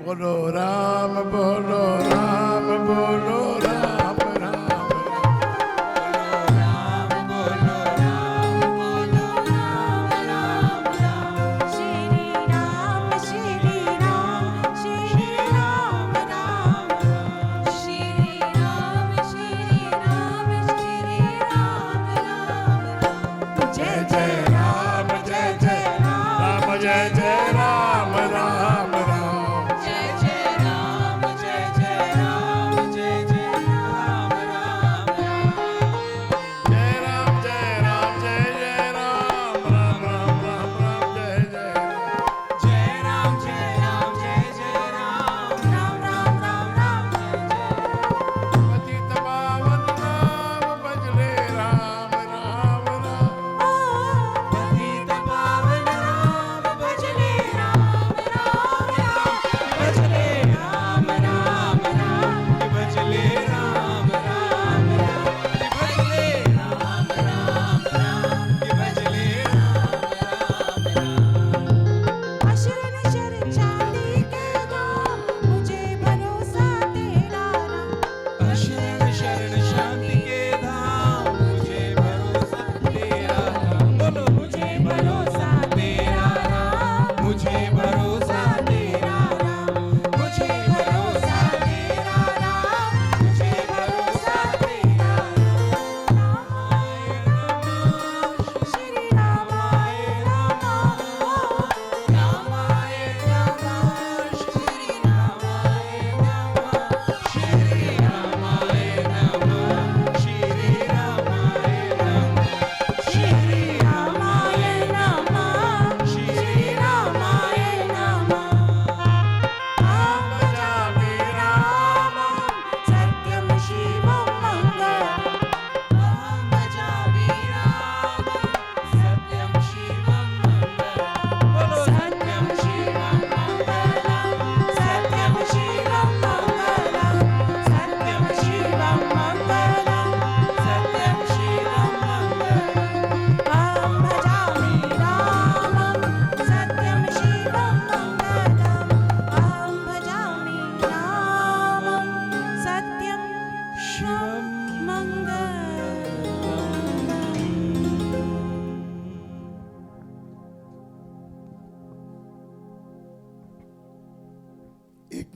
बोलो राम बोलो राम बोलो राम राम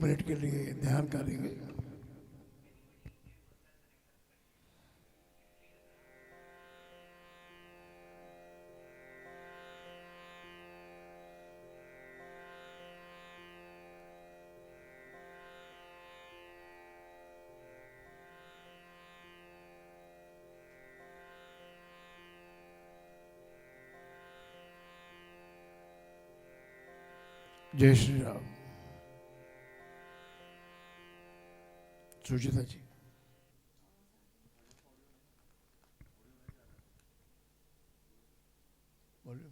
मिनट के लिए ध्यान करेंगे। जय श्री राम। सुचिता जी बोलो।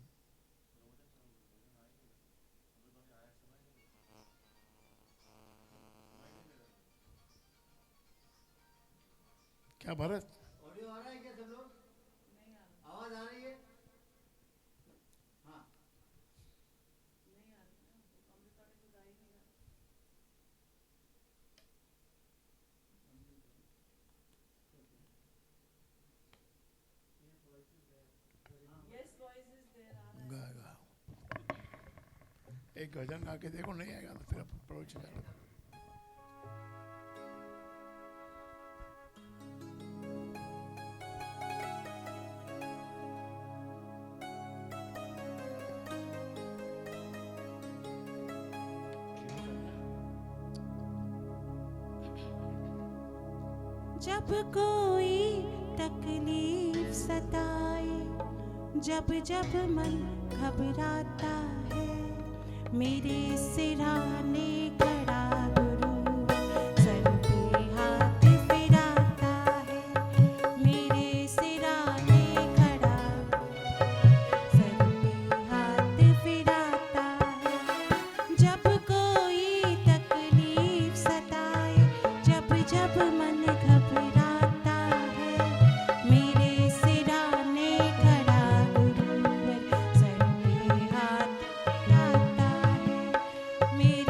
क्या भरत ऑडियो आ रहा है क्या सब लोग? आवाज आ रही है? हाँ एक गजन गा के देखो, नहीं आएगा तो फिर अप्रोच करो। जब कोई तकलीफ सताए, जब जब मन घबराता है, मेरे सिरहाने खड़ा गुरु सर पे हाथ फिराता है। मेरे सिरहाने खड़ा सर पे हाथ फिराता है। जब कोई तकलीफ सताए, जब जब मन घबराता है, मेरे सिरहाने खड़ा गुरुवर सर पे हाथ फिराता है। मेरे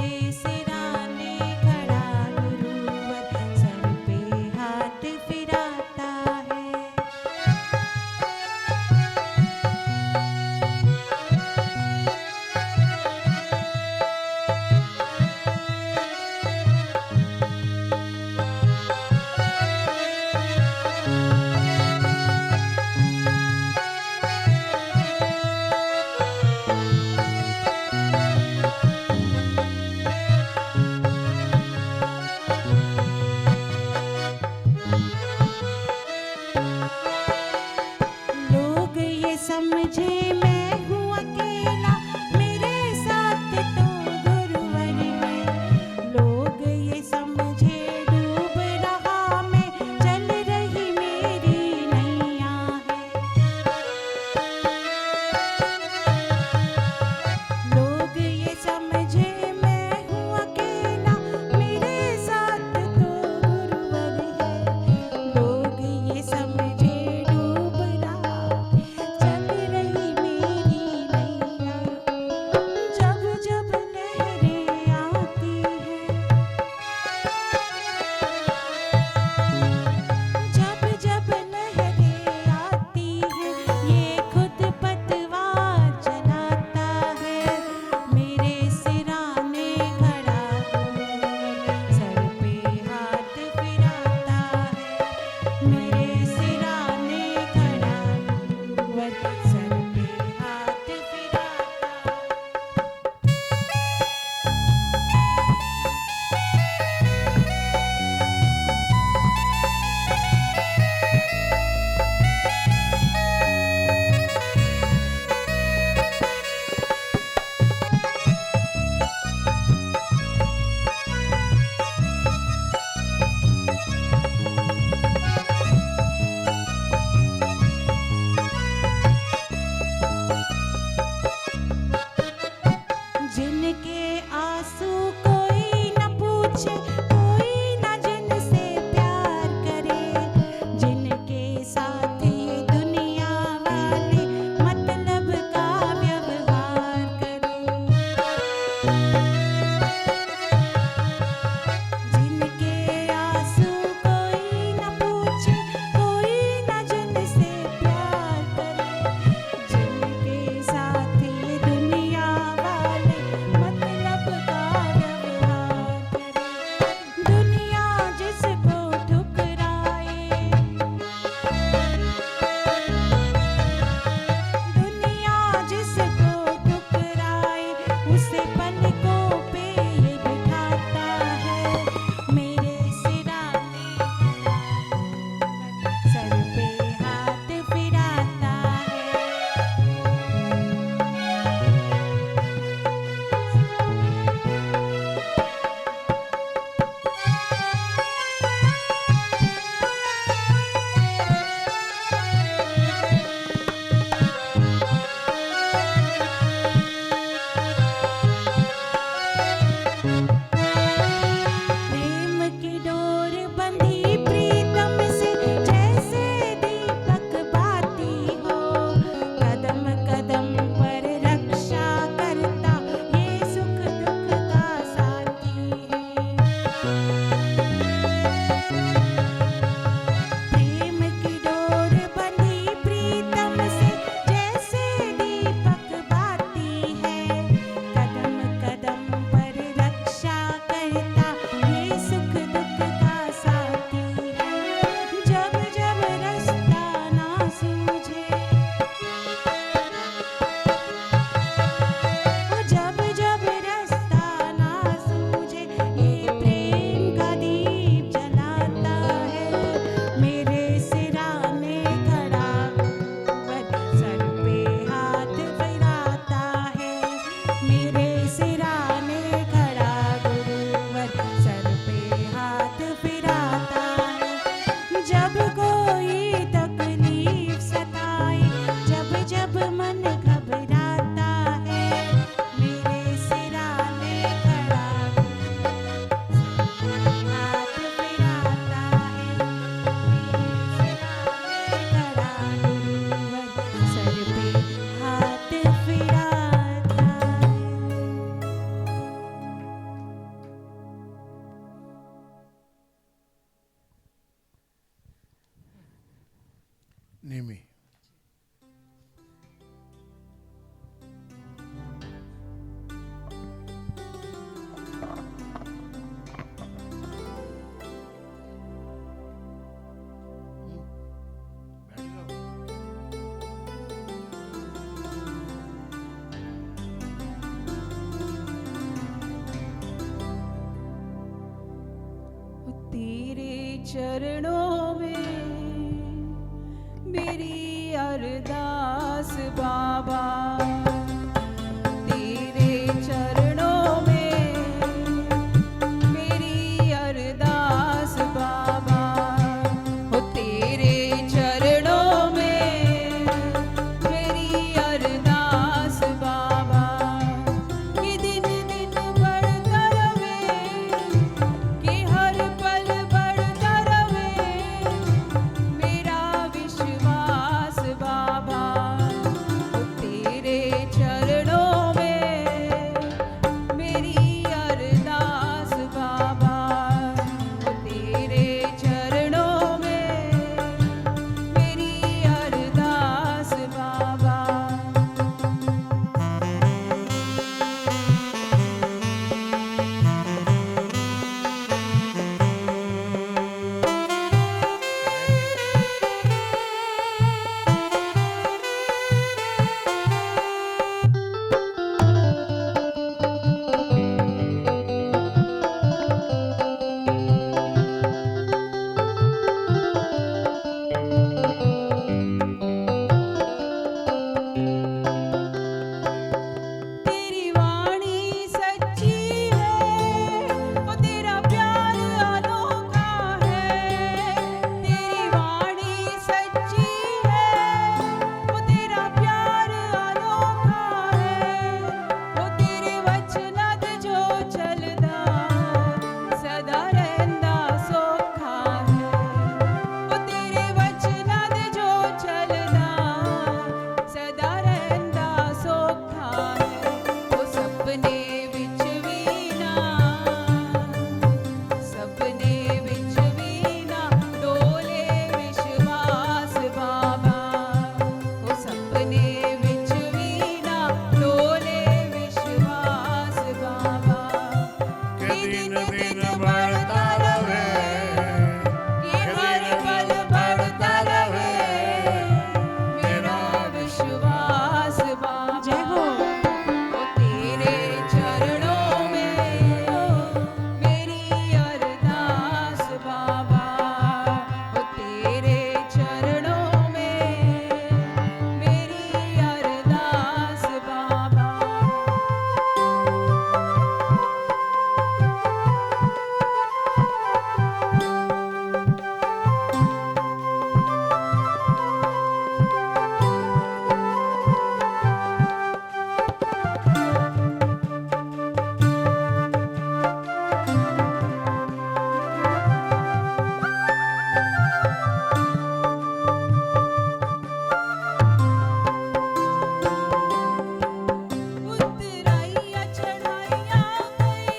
पूछे कोई न जिनसे प्यार करे, जिनके साथ ये दुनिया वाले मतलब का व्यवहार करे, जिनके आंसू कोई न पूछे कोई न जिनसे प्यार करे, जिनके साथ ये दुनिया वाले मतलब का व्यवहार करे। दुनिया जिसको ठुकराए, दुनिया जिसको ठुकराए, उसे पलकों पे ये बिठाता है, मेरे सिराने सर पे हाथ फिराता है। प्रेम की डोर बंधी प्रीतम से, जैसे दीपक बाती हो, कदम कदम पर रक्षा करता ये सुख दुख का साथी है। प्रेम की डोर बंधी प्रीतम से, जैसे दीपक बाती है, कदम कदम पर रक्षा करता ये सुख दुख का साथी है। जब जब रास्ता ना सूझे, जब जब रास्ता ना सूझे, ये प्रेम का दीप जलाता है, मेरे सिराने खड़ा कर सर पे हाथ फिराता है, मेरे सिराने खड़ा गुरुवर सर पे हाथ फिराता है। जब कोई तकलीफ सताए, जब जब मन घबराता है, मेरे सिराने खड़ा हाथ फिराता है, मेरे सिराने खड़ा गुरुवर सर पे हाथ फिराता है। निमी बैठ जाओ। तेरे चरणों में मेरी अरदास बाबा, तेरे चरणों में मेरी अरदास बाबा, हो तेरे चरणों में मेरी अरदास बाबा, कि दिन दिन बढ़ता रहे, कि हर पल बढ़ता रहे मेरा विश्वास बाबा, दिन दिन बढ़ता रहे, कि हर पल बढ़ता रहे मेरा विश्वास बाबा। जय हो। ओ तेरे चरणों में मेरी अरदास बाबा, ओ तेरे चरणों में मेरी अरदास बाबा। उतराइया चढ़ाइया गई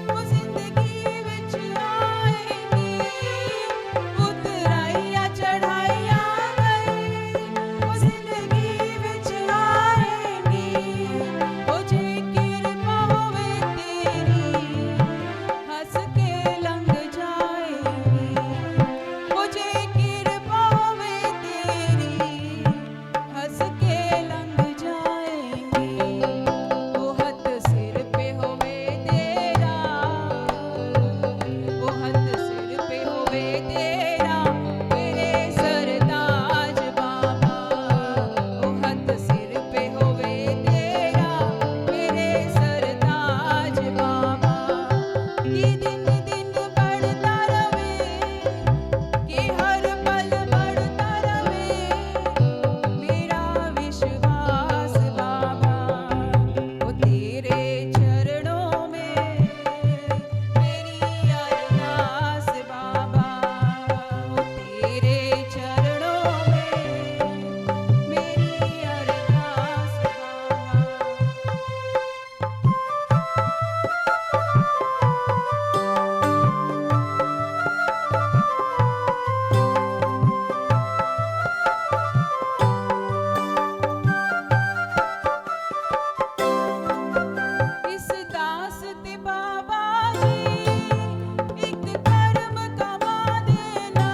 वो जिंदगी विच आएगी, उतराइया चढ़ाइया गई वो जिंदगी विच आएगी। ओ जे किरपा होवे तेरी हंस के लंघ जाएगी, ओ जे किरपा होवे तेरी हंस के लंघ जाएंगी। ओ हथ सिर पे होवे तेरा, ओ हथ सिर पे होवे तेरा मेरे सरताज बाबा, ओ हथ सिर पे होवे तेरा मेरे सरताज बाबा। कि दिन दिन बढ़ता रवे, कि हर पल बढ़ता रवे मेरा विश्वास बाबा। ओ तेरे चरणों में मेरी अरदास बाबा, ओ तेरे चरणों में मेरी अरदास बाबा। इस दास ते बाबा जी एक कर्म कमा देना,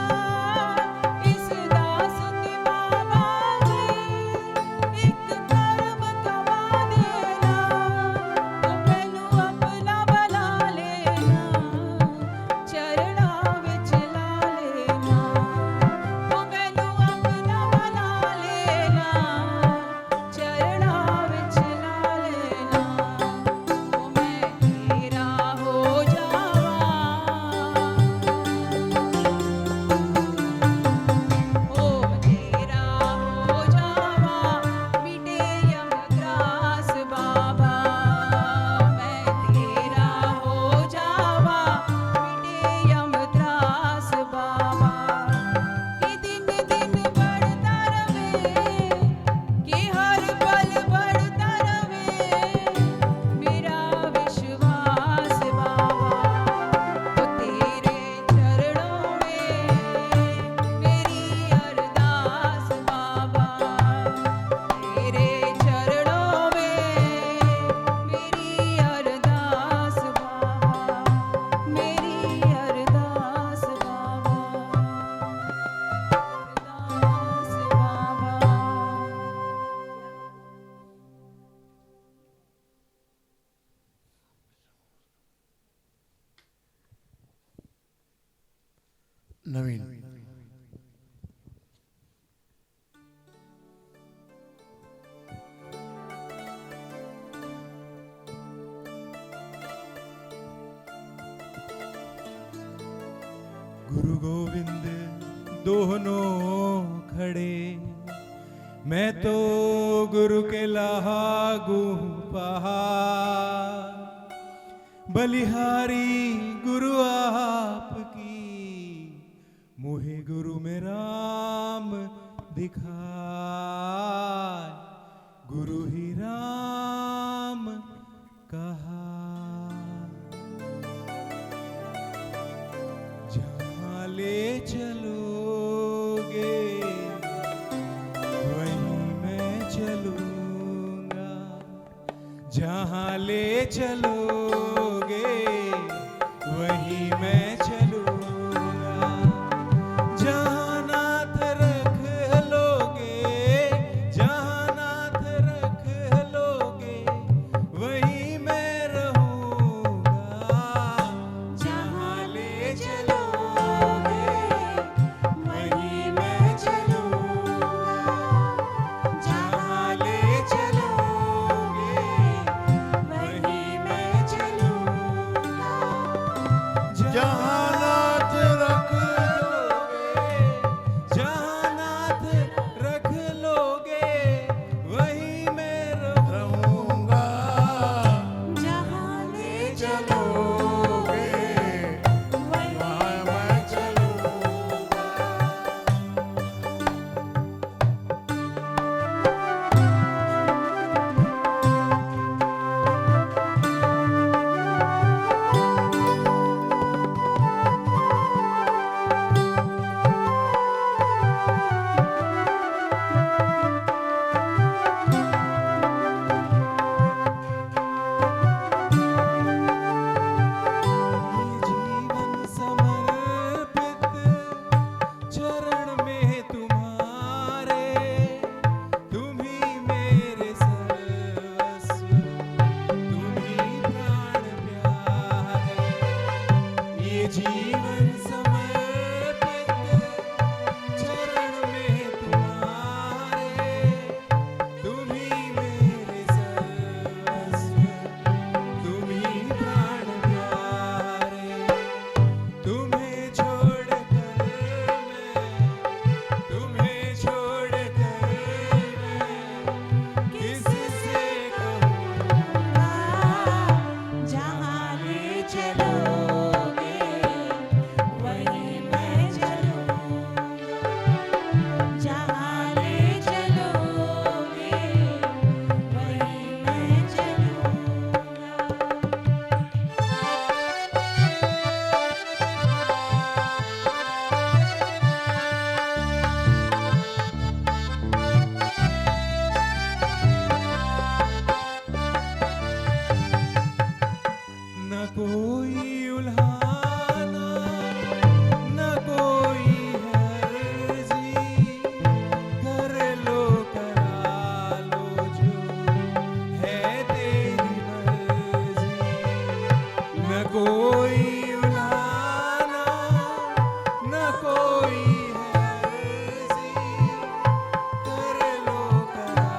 इस दास ते बाबा जी एक कर्म कमा देना। ओ मैनू अपना बना लेना, चरणा विच ला लेना, ओ मैनू अपना बना लेना, चरणा विच ला लेना। ओ मैं तेरा हो जावां, ओ मैं तेरा हो जावां, मिटे यमग्रास बाबा, मैं तेरा हो जावां, मिटे यमग्रास बाबा। कि दिन दिन बढ़ता रवे, कि हर पल बढ़ता रवे मेरा विश्वास बाबा। ओ तेरे चरणों में मेरी अरदास बाबा, तेरे चरणों में मेरी अरदास बाबा, मेरी अरदास बाबा, अरदास बाबा। नवीन गुरु गोविंद दोनों खड़े, मैं तो गुरु के लागू पहाड़, बलिहारी गुरु आपकी, मोहे गुरु में राम दिखाए, गुरु ही राम कहा। जहाँ ले चलोगे वहीं मैं चलूंगा, जहाँ ले चलोगे जीवन समर्पित चरण में तुम्हारे, तुम ही मेरे सर्वस्व, तुम ही प्राण प्यारे। तुम्हें छोड़कर मैं किससे कहूँगा, जहाँ ले चलोगे वहीं मैं चलूँगा, जहाँ ले चलोगे वहीं मैं चलूँगा। न कोई उल्हाना, न कोई हर्जी, कर लो करा लो जो है तेरी मर्जी। न कोई उल्हाना, न कोई हर्जी, कर लो करा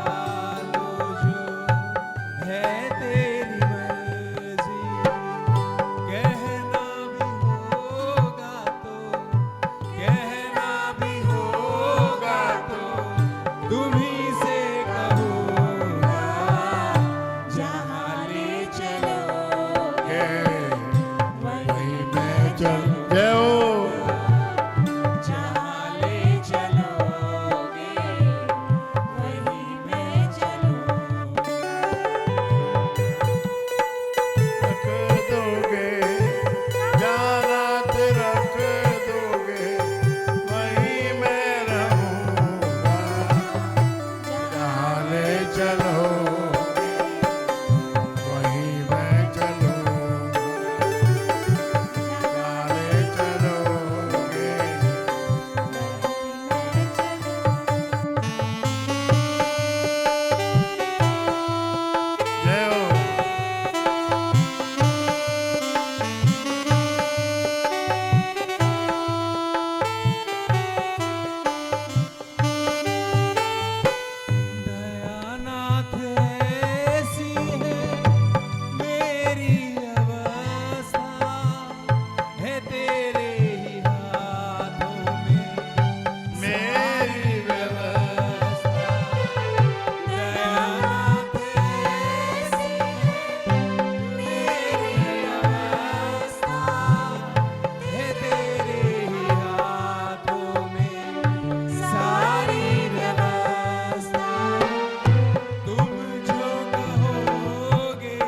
लो जो है तेरी मर्जी। कहना भी होगा तो तुम ही से कहूँगा, जहाँ ले चलोगे वहीं मैं चल जय हो। जहाँ ले चलोगे वहीं मैं चलूँगा। रख दोगे जानात रख दोगे वहीं मैं रहूँगा, जहाँ ले चलोगे वहीं मैं चलूँगा, जहाँ ले चलोगे जय हो। दयानाथ ऐसी है मेरी अवस्था, है तेरे ही हाथों में मेरी व्यवस्था। दयानाथ ऐसी है मेरी अवस्था, है तेरे ही हाथों में सारी व्यवस्था। तुम जो कहोगे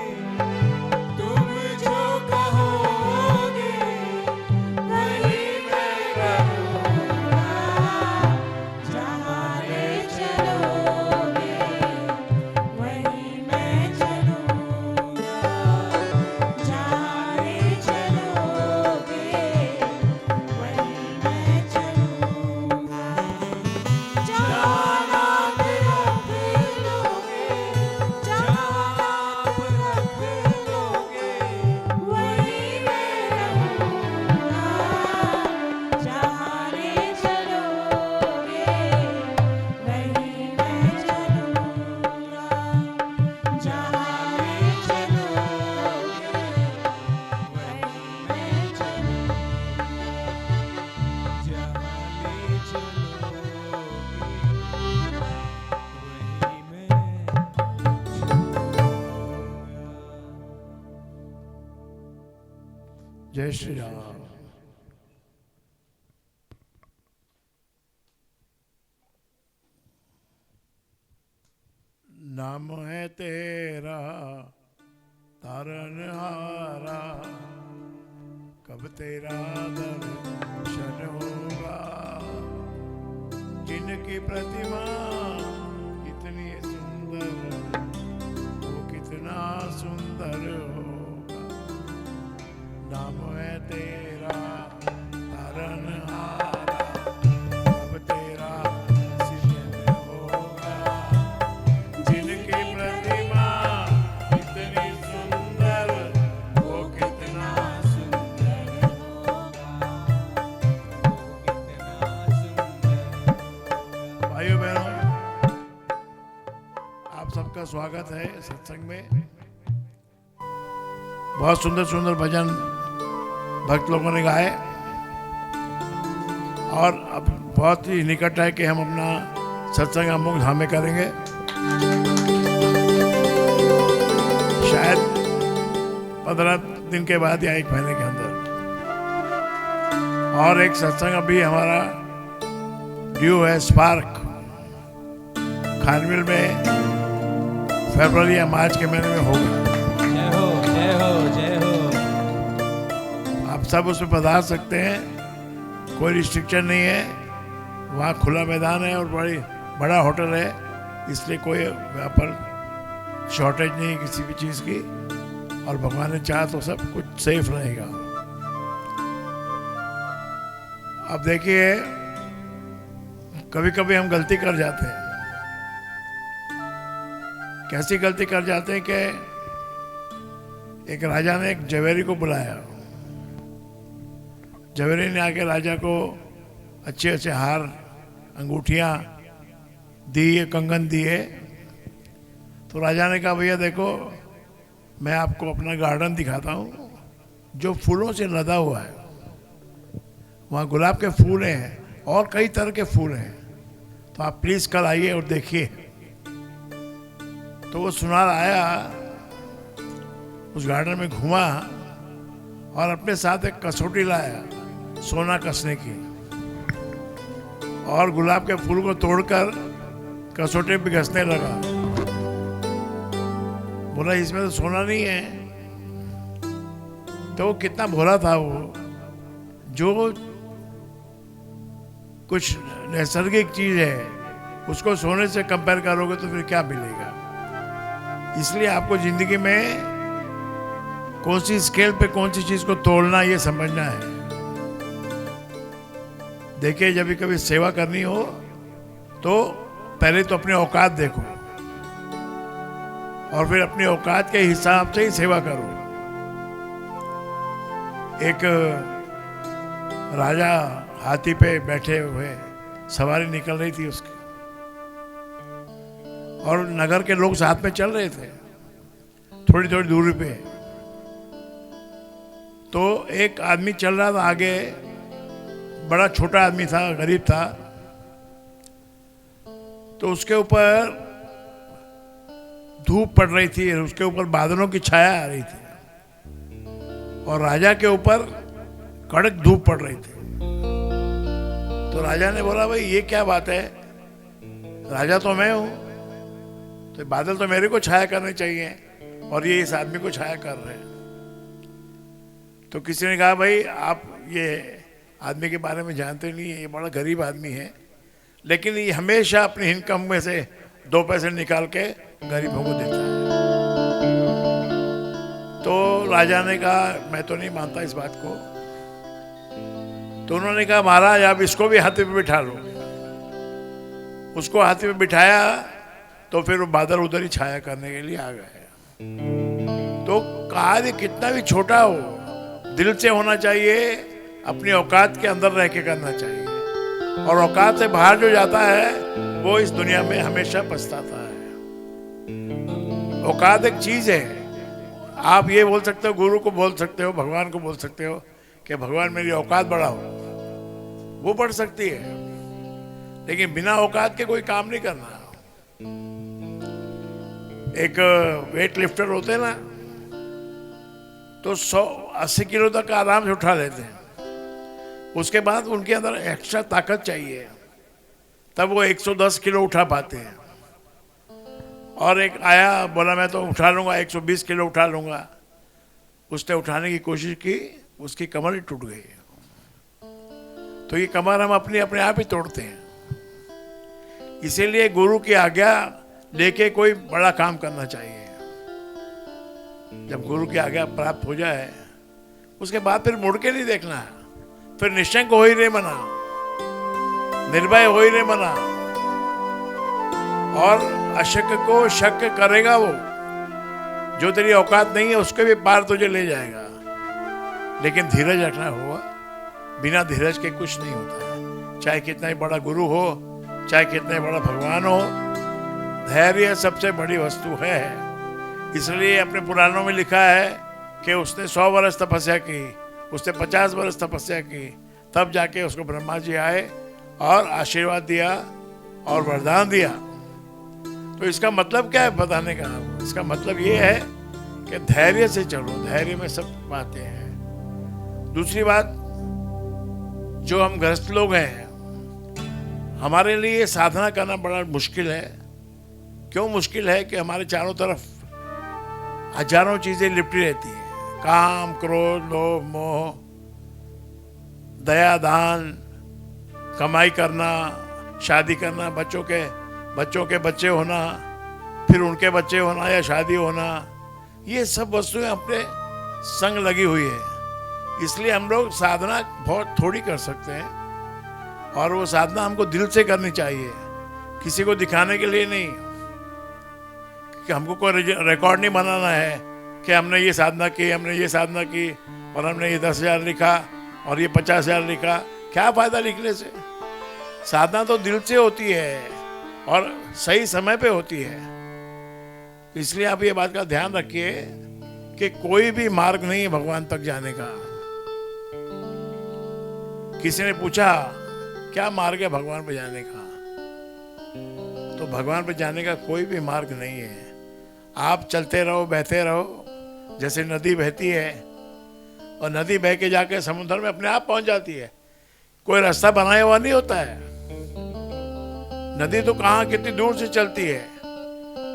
वही मैं करूँगा, जहाँ ले चलोगे वहीं मैं चलूँगा, जहाँ ले चलोगे वहीं मैं चलूँगा। जहाँ आप रख लोगे, जहाँ आप रख लोगे वहीं मैं रहूँगा, जहाँ ले चलोगे वहीं मैं चलूँगा, जहाँ ले चलोगे वहीं मैं चलूँगा। जहाँ ले चलोगे वही मैं छूऊंगा। जय श्री राम। नाम है तेरा तारनहारा, कब तेरा दर्शन होगा। इनकी प्रतिमा कितनी सुंदर, वो कितना सुंदर होगा। नाम है तेरा तारनहारा, कब तेरा दर्शन होगा। जिनकी प्रतिमा कितनी सुंदर, वो कितना सुंदर होगा। आपका स्वागत है सत्संग में। बहुत सुंदर सुंदर भजन भक्त लोगों ने गाए और अब बहुत ही निकट है कि हम अपना सत्संग अमुक धाम में करेंगे। शायद 15 दिन के बाद या 1 महीने के अंदर। और एक सत्संग अभी हमारा ड्यू है, स्पार्क, खानविल में फरवरी या मार्च के महीने में होगा। जय हो जय हो जय हो। आप सब उसमें पधार सकते हैं, कोई रिस्ट्रिक्शन नहीं है। वहाँ खुला मैदान है और बड़ा होटल है, इसलिए कोई वहाँ पर शॉर्टेज नहीं है किसी भी चीज़ की। और भगवान ने चाहा तो सब कुछ सेफ रहेगा। अब देखिए, कभी कभी हम गलती कर जाते हैं। कैसी गलती कर जाते हैं कि एक राजा ने एक जवेरी को बुलाया। जवेरी ने आके राजा को अच्छे अच्छे हार, अंगूठियां दी, कंगन दिए। तो राजा ने कहा, भैया देखो, मैं आपको अपना गार्डन दिखाता हूँ जो फूलों से लदा हुआ है। वहाँ गुलाब के फूल हैं और कई तरह के फूल हैं, तो आप प्लीज कल आइए और देखिए। तो वो सुनार आया, उस गार्डन में घूमा और अपने साथ एक कसौटी लाया सोना कसने की, और गुलाब के फूल को तोड़कर कसौटी पे घसने लगा। बोला, इसमें तो सोना नहीं है। तो वो कितना भोला था वो, जो कुछ नैसर्गिक चीज है उसको सोने से कंपेयर करोगे तो फिर क्या मिलेगा। इसलिए आपको जिंदगी में कौन सी स्केल पे कौन सी चीज को तोड़ना, ये समझना है। देखिए, जब भी कभी सेवा करनी हो तो पहले तो अपने औकात देखो और फिर अपने औकात के हिसाब से ही सेवा करो। एक राजा हाथी पे बैठे हुए, सवारी निकल रही थी उसकी, और नगर के लोग साथ में चल रहे थे थोड़ी थोड़ी दूरी पे। तो एक आदमी चल रहा था आगे, बड़ा छोटा आदमी था, गरीब था। तो उसके ऊपर धूप पड़ रही थी, उसके ऊपर बादलों की छाया आ रही थी, और राजा के ऊपर कड़क धूप पड़ रही थी। तो राजा ने बोला, भाई ये क्या बात है, राजा तो मैं हूं, तो बादल तो मेरे को छाया करने चाहिए और ये इस आदमी को छाया कर रहे हैं। तो किसी ने कहा, भाई आप ये आदमी के बारे में जानते नहीं है, ये बड़ा गरीब आदमी है, लेकिन ये हमेशा अपनी इनकम में से 2 पैसे निकाल के गरीबों को देता है। तो राजा ने कहा, मैं तो नहीं मानता इस बात को। तो उन्होंने कहा, महाराज आप इसको भी हाथी पे बिठा लो। उसको हाथी पे बिठाया तो फिर वो बादल उधर ही छाया करने के लिए आ गए। तो कार्य कितना भी छोटा हो, दिल से होना चाहिए, अपनी औकात के अंदर रह के करना चाहिए। और औकात से बाहर जो जाता है वो इस दुनिया में हमेशा पछताता है। औकात एक चीज है। आप ये बोल सकते हो, गुरु को बोल सकते हो, भगवान को बोल सकते हो कि भगवान मेरी औकात बढ़ाओ, वो बढ़ सकती है, लेकिन बिना औकात के कोई काम नहीं करना। एक वेट लिफ्टर होते हैं ना, तो 180 किलो तक आराम से उठा लेते हैं। उसके बाद उनके अंदर एक्स्ट्रा ताकत चाहिए, तब वो 110 किलो उठा पाते हैं। और एक आया, बोला मैं तो उठा लूंगा, 120 किलो उठा लूंगा। उसने उठाने की कोशिश की, उसकी कमर ही टूट गई। तो ये कमर हम अपने आप ही तोड़ते हैं। इसीलिए गुरु की आज्ञा लेके कोई बड़ा काम करना चाहिए। जब गुरु की आज्ञा प्राप्त हो जाए उसके बाद फिर मुड़ के नहीं देखना है। फिर निश्चय हो ही नहीं मना, निर्भय हो ही नहीं मना, और अशक को शक करेगा वो। जो तेरी औकात नहीं है उसके भी पार तुझे ले जाएगा। लेकिन धीरज रखना होगा, बिना धीरज के कुछ नहीं होता है। चाहे कितना ही बड़ा गुरु हो, चाहे कितना ही बड़ा भगवान हो, धैर्य सबसे बड़ी वस्तु है। इसलिए अपने पुराणों में लिखा है कि उसने 100 वर्ष तपस्या की, उसने 50 वर्ष तपस्या की, तब जाके उसको ब्रह्मा जी आए और आशीर्वाद दिया और वरदान दिया। तो इसका मतलब क्या है बताने का? इसका मतलब ये है कि धैर्य से चलो, धैर्य में सब बातें हैं। दूसरी बात, जो हम गृहस्थ लोग हैं, हमारे लिए साधना करना बड़ा मुश्किल है। क्यों मुश्किल है? कि हमारे चारों तरफ हजारों चीजें लिपटी रहती हैं, काम, क्रोध, लोभ, मोह, दया, दान, कमाई करना, शादी करना, बच्चों के बच्चे होना, फिर उनके बच्चे होना या शादी होना, ये सब वस्तुएं अपने संग लगी हुई है। इसलिए हम लोग साधना बहुत थोड़ी कर सकते हैं, और वो साधना हमको दिल से करनी चाहिए, किसी को दिखाने के लिए नहीं, कि हमको कोई रिकॉर्ड नहीं बनाना है कि हमने ये साधना की, हमने ये साधना की, और हमने ये 10,000 लिखा और ये 50,000 लिखा। क्या फायदा लिखने से? साधना तो दिल से होती है और सही समय पे होती है। इसलिए आप ये बात का ध्यान रखिए कि कोई भी मार्ग नहीं है भगवान तक जाने का। किसी ने पूछा क्या मार्ग है भगवान पे जाने का? तो भगवान पे जाने का कोई भी मार्ग नहीं है। आप चलते रहो, बहते रहो, जैसे नदी बहती है, और नदी बह के जाके समुद्र में अपने आप पहुंच जाती है। कोई रास्ता बनाया हुआ नहीं होता है। नदी तो कहाँ कितनी दूर से चलती है,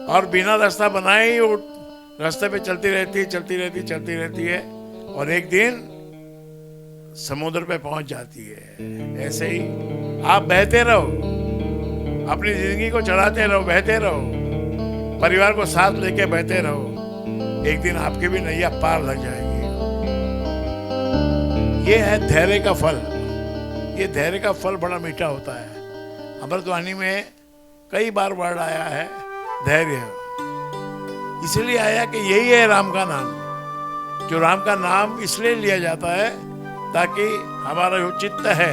और बिना रास्ता बनाए ही वो रास्ते पे चलती रहती है, और एक दिन समुद्र पे पहुंच जाती है। ऐसे ही आप बहते रहो, अपनी जिंदगी को चलाते रहो, बहते रहो, परिवार को साथ लेके बहते रहो, एक दिन आपकी भी नैया पार लग जाएगी। ये है धैर्य का फल। ये धैर्य का फल बड़ा मीठा होता है। अमृतवाणी में कई बार वर्ड आया है धैर्य, इसलिए आया कि यही है राम का नाम। जो राम का नाम इसलिए लिया जाता है ताकि हमारा जो चित्त है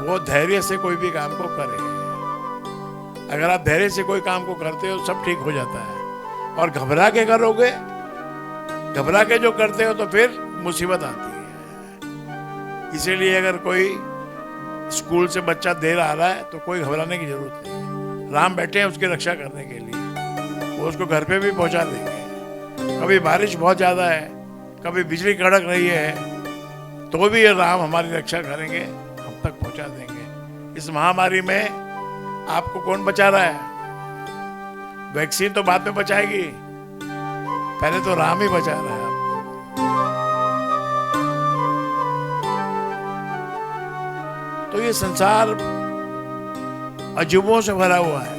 वो धैर्य से कोई भी काम को करे। अगर आप धैर्य से कोई काम को करते हो सब ठीक हो जाता है, और घबरा के करोगे, घबरा के जो करते हो तो फिर मुसीबत आती है। इसीलिए अगर कोई स्कूल से बच्चा देर आ रहा है तो कोई घबराने की जरूरत नहीं। राम बैठे हैं उसकी रक्षा करने के लिए, वो उसको घर पे भी पहुंचा देंगे। कभी बारिश बहुत ज्यादा है, कभी बिजली कड़क रही है, तो भी ये राम हमारी रक्षा करेंगे, हम तक पहुंचा देंगे। इस महामारी में आपको कौन बचा रहा है? वैक्सीन तो बाद में बचाएगी, पहले तो राम ही बचा रहा है आपको। तो ये संसार अजूबों से भरा हुआ है।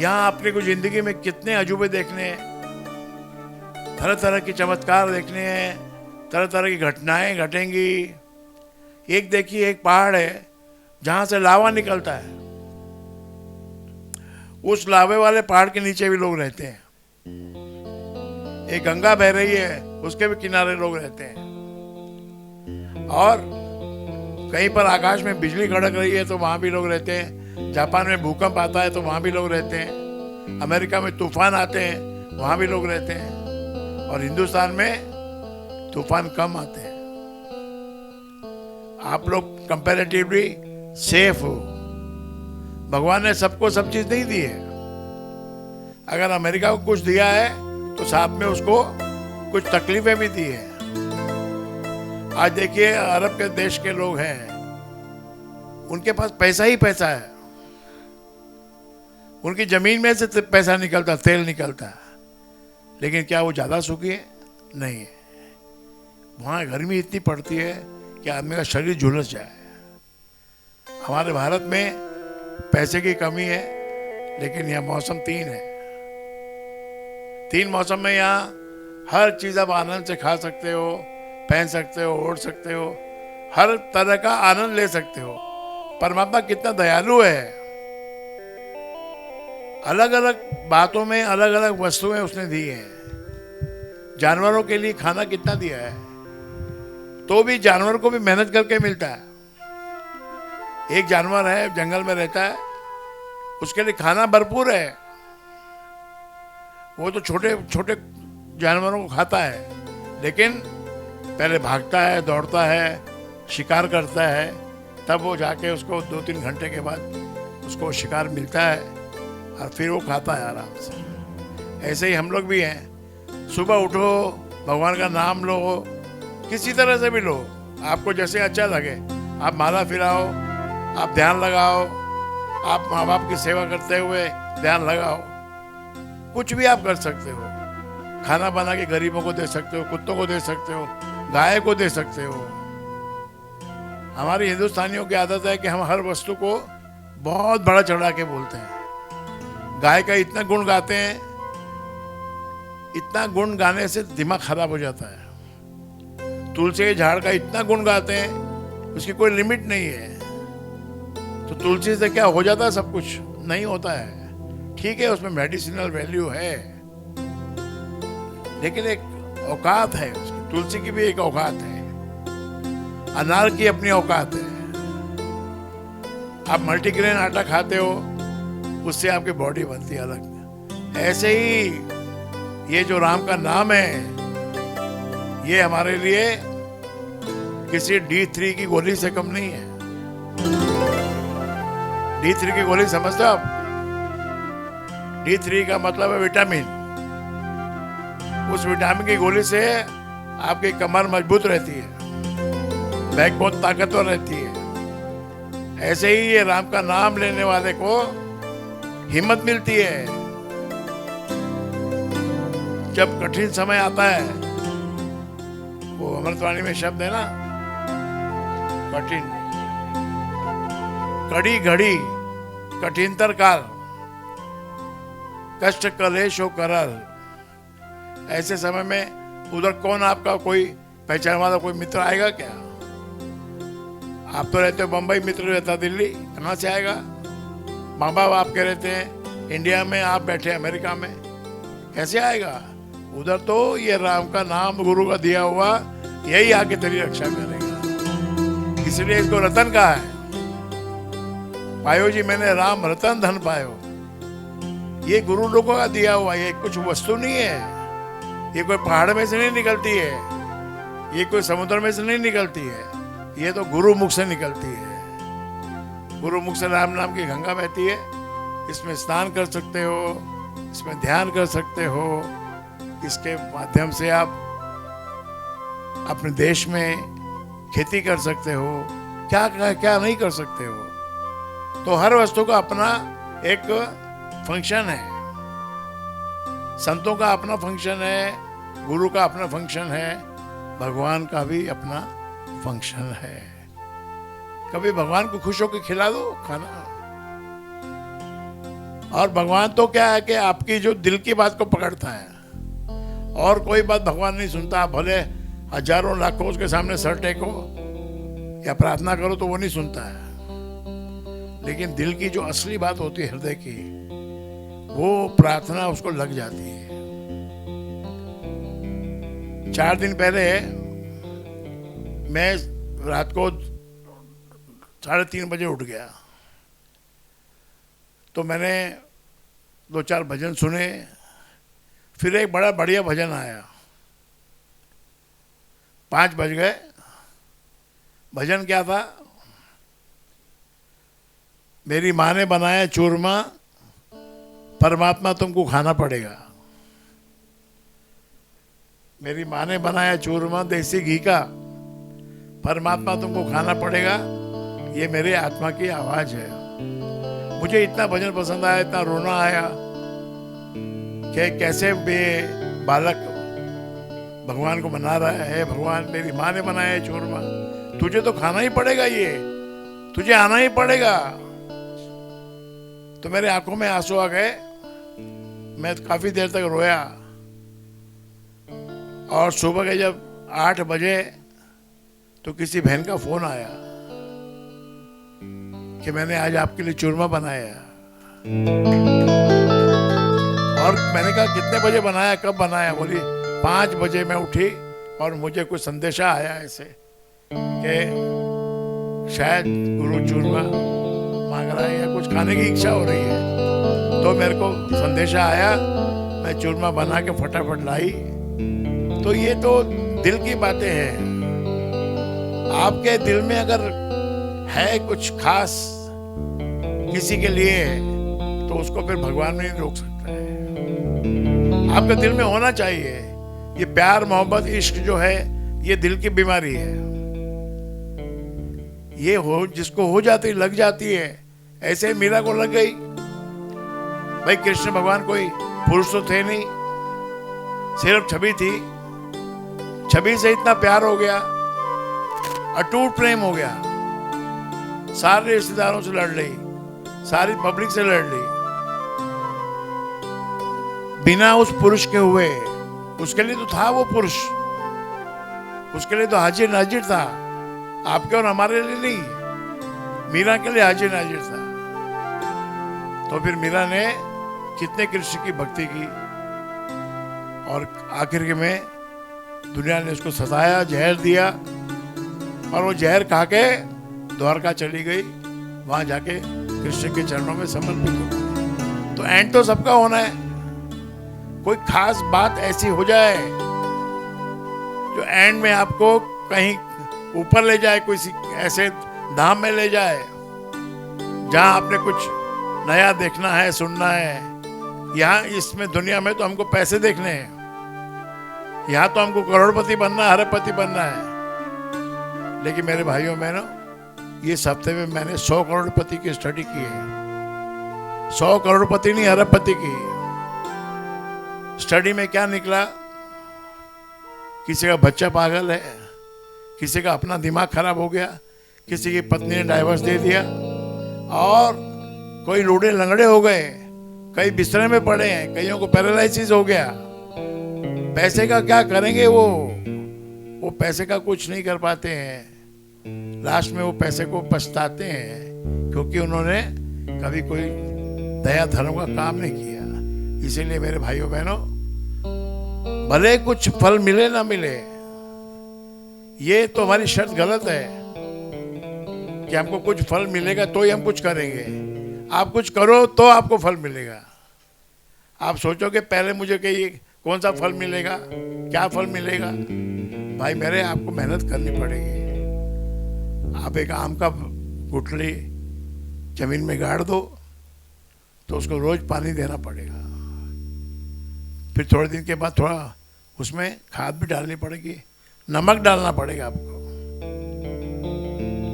यहां अपने को जिंदगी में कितने अजूबे देखने हैं, तरह तरह के चमत्कार देखने हैं, तरह तरह की घटनाएं घटेंगी। एक देखिए, एक पहाड़ है जहां से लावा निकलता है, उस लावे वाले पहाड़ के नीचे भी लोग रहते हैं। एक गंगा बह रही है, उसके भी किनारे लोग रहते हैं। और कहीं पर आकाश में बिजली कड़क रही है तो वहां भी लोग रहते हैं। जापान में भूकंप आता है तो वहां भी लोग रहते हैं। अमेरिका में तूफान आते हैं, वहां भी लोग रहते हैं। और हिंदुस्तान में तूफान कम आते हैं। आप लोग कंपैरेटिवली सेफ हो। भगवान ने सबको सब चीज नहीं दी है। अगर अमेरिका को कुछ दिया है तो साथ में उसको कुछ तकलीफें भी दी है। आज देखिए, अरब के देश के लोग हैं, उनके पास पैसा ही पैसा है। उनकी जमीन में से पैसा निकलता, तेल निकलता है, लेकिन क्या वो ज्यादा सुखी है? नहीं है। वहां गर्मी इतनी पड़ती है कि आदमी का शरीर झुलस जाए। हमारे भारत में पैसे की कमी है, लेकिन यहाँ मौसम 3 है। 3 मौसम में यहाँ हर चीज आप आनंद से खा सकते हो, पहन सकते हो, ओढ़ सकते हो, हर तरह का आनंद ले सकते हो। परमात्मा कितना दयालु है। अलग अलग बातों में अलग अलग वस्तुएं उसने दी हैं। जानवरों के लिए खाना कितना दिया है, तो भी जानवर को भी मेहनत करके मिलता है। एक जानवर है, जंगल में रहता है, उसके लिए खाना भरपूर है। वो तो छोटे छोटे जानवरों को खाता है, लेकिन पहले भागता है, दौड़ता है, शिकार करता है, तब वो जाके उसको 2-3 घंटे के बाद उसको शिकार मिलता है और फिर वो खाता है आराम से। ऐसे ही हम लोग भी हैं। सुबह उठो, भगवान का नाम लो, किसी तरह से भी लो, आपको जैसे अच्छा लगे। आप माला फिराओ, आप ध्यान लगाओ, आप माँ बाप की सेवा करते हुए ध्यान लगाओ, कुछ भी आप कर सकते हो। खाना बना के गरीबों को दे सकते हो, कुत्तों को दे सकते हो, गाय को दे सकते हो। हमारी हिंदुस्तानियों की आदत है कि हम हर वस्तु को बहुत बड़ा चढ़ा के बोलते हैं। गाय का इतना गुण गाते हैं, इतना गुण गाने से दिमाग खराब हो जाता है। तुलसी के झाड़ का इतना गुण गाते हैं, उसकी कोई लिमिट नहीं है। तो तुलसी से क्या हो जाता है? सब कुछ नहीं होता है। ठीक है, उसमें मेडिसिनल वैल्यू है, लेकिन एक औकात है उसकी। तुलसी की भी एक औकात है, अनार की अपनी औकात है। आप मल्टीग्रेन आटा खाते हो, उससे आपकी बॉडी बनती है अलग। ऐसे ही ये जो राम का नाम है, ये हमारे लिए किसी D3 की गोली से कम नहीं है। D3 की गोली समझते हो आप? D3 का मतलब है विटामिन। उस विटामिन की गोली से आपकी कमर मजबूत रहती है, बैकबोन ताकतवर रहती है। ऐसे ही ये राम का नाम लेने वाले को हिम्मत मिलती है। जब कठिन समय आता है, वो अमृतवाणी में शब्द है ना, कठिन, कड़ी घड़ी कठिनतर काल, कष्ट कलेशो करल। ऐसे समय में उधर कौन आपका कोई पहचान वाला कोई मित्र आएगा क्या? आप तो रहते हो बंबई, मित्र रहता दिल्ली, कहाँ से आएगा? माँ बाप आपके रहते हैं इंडिया में, आप बैठे अमेरिका में, कैसे आएगा? उधर तो ये राम का नाम गुरु का दिया हुआ यही आके तेरी रक्षा करेगा। इसलिए इसको रतन कहा है। पायो जी मैंने राम रतन धन पायो। ये गुरु लोगों का दिया हुआ, ये कुछ वस्तु नहीं है। ये कोई पहाड़ में से नहीं निकलती है, ये कोई समुद्र में से नहीं निकलती है, ये तो गुरु मुख से निकलती है। गुरु मुख से राम नाम की गंगा बहती है। इसमें स्नान कर सकते हो, इसमें ध्यान कर सकते हो, इसके माध्यम से आप अपने देश में खेती कर सकते हो। क्या क्या क्या नहीं कर सकते हो। तो हर वस्तु का अपना एक फंक्शन है। संतों का अपना फंक्शन है, गुरु का अपना फंक्शन है, भगवान का भी अपना फंक्शन है। कभी भगवान को खुश होकर खिला दो खाना। और भगवान तो क्या है कि आपकी जो दिल की बात को पकड़ता है, और कोई बात भगवान नहीं सुनता। आप भले हजारों लाखों उसके सामने सर टेको या प्रार्थना करो तो वो नहीं सुनता है, लेकिन दिल की जो असली बात होती है, हृदय की, वो प्रार्थना उसको लग जाती है। 4 दिन पहले मैं रात को 3:30 बजे उठ गया, तो मैंने 2-4 भजन सुने। फिर एक बड़ा बढ़िया भजन आया, 5 बज गए। भजन क्या था? मेरी माँ ने बनाया चूरमा, परमात्मा तुमको खाना पड़ेगा। मेरी माँ ने बनाया चूरमा देसी घी का, परमात्मा तुमको खाना पड़ेगा। ये मेरे आत्मा की आवाज है। मुझे इतना भजन पसंद आया, इतना रोना आया कि कैसे बे बालक भगवान को मना रहा है। भगवान, मेरी माँ ने बनाया है चूरमा, तुझे तो खाना ही पड़ेगा, ये तुझे आना ही पड़ेगा। तो मेरे आंखों में आंसू आ गए। मैं काफी देर तक रोया, और सुबह के जब 8 बजे तो किसी बहन का फोन आया कि मैंने आज आपके लिए चूरमा बनाया। और मैंने कहा कितने बजे बनाया, कब बनाया? बोली 5 बजे मैं उठी और मुझे कुछ संदेशा आया ऐसे कि शायद गुरु चूरमा मांग रहा है या कुछ खाने की इच्छा हो रही है, तो मेरे को संदेशा आया, मैं चूरमा बना के फटाफट लाई। तो ये तो दिल की बातें हैं। आपके दिल में अगर है कुछ खास किसी के लिए, तो उसको फिर भगवान नहीं रोक सकता है। आपके दिल में होना चाहिए। ये प्यार मोहब्बत इश्क जो है, ये दिल की बीमारी है। ये हो जिसको हो जाती लग जाती है, ऐसे मीरा को लग गई। भाई कृष्ण भगवान कोई पुरुष तो थे नहीं, सिर्फ छवि थी। छवि से इतना प्यार हो गया, अटूट प्रेम हो गया। सारे रिश्तेदारों से लड़ ली, सारी पब्लिक से लड़ ली, बिना उस पुरुष के हुए। उसके लिए तो था वो पुरुष, उसके लिए तो हाजिर नाजिर था। आपके और हमारे लिए नहीं, मीरा के लिए हाजिर नाजिर था। तो फिर मीरा ने कितने कृष्ण की भक्ति की, और आखिर में दुनिया ने उसको सताया, जहर दिया, और वो जहर खा के द्वारका चली गई। वहां जाके कृष्ण के चरणों में समर्पित हो गई। तो एंड तो सबका होना है। कोई खास बात ऐसी हो जाए जो एंड में आपको कहीं ऊपर ले जाए, कोई ऐसे धाम में ले जाए जहां आपने कुछ नया देखना है, सुनना है। यहाँ इसमें दुनिया में तो हमको पैसे देखने हैं, यहाँ तो हमको करोड़पति बनना है, अरबपति बनना है। लेकिन मेरे भाइयों बहनों, ये हफ्ते में मैंने 100 करोड़पति की स्टडी की है। 100 करोड़पति नहीं, अरबपति की स्टडी में क्या निकला? किसी का बच्चा पागल है, किसी का अपना दिमाग खराब हो गया, किसी की पत्नी ने डाइवर्स दे दिया, और कोई लूढ़े लंगड़े हो गए, कई बिस्तरे में पड़े हैं, कईयों को पैरालिसिस हो गया। पैसे का क्या करेंगे? वो पैसे का कुछ नहीं कर पाते हैं। लास्ट में वो पैसे को पछताते हैं, क्योंकि उन्होंने कभी कोई दया धर्म का काम नहीं किया। इसीलिए मेरे भाइयों बहनों, भले कुछ फल मिले ना मिले, ये तो हमारी शर्त गलत है कि हमको कुछ फल मिलेगा तो ही हम कुछ करेंगे। आप कुछ करो तो आपको फल मिलेगा। आप सोचोगे पहले मुझे कि ये कौन सा फल मिलेगा, क्या फल मिलेगा? भाई मेरे, आपको मेहनत करनी पड़ेगी। आप एक आम का गुठली जमीन में गाड़ दो, तो उसको रोज पानी देना पड़ेगा। फिर थोड़े दिन के बाद थोड़ा उसमें खाद भी डालनी पड़ेगी, नमक डालना पड़ेगा आपको।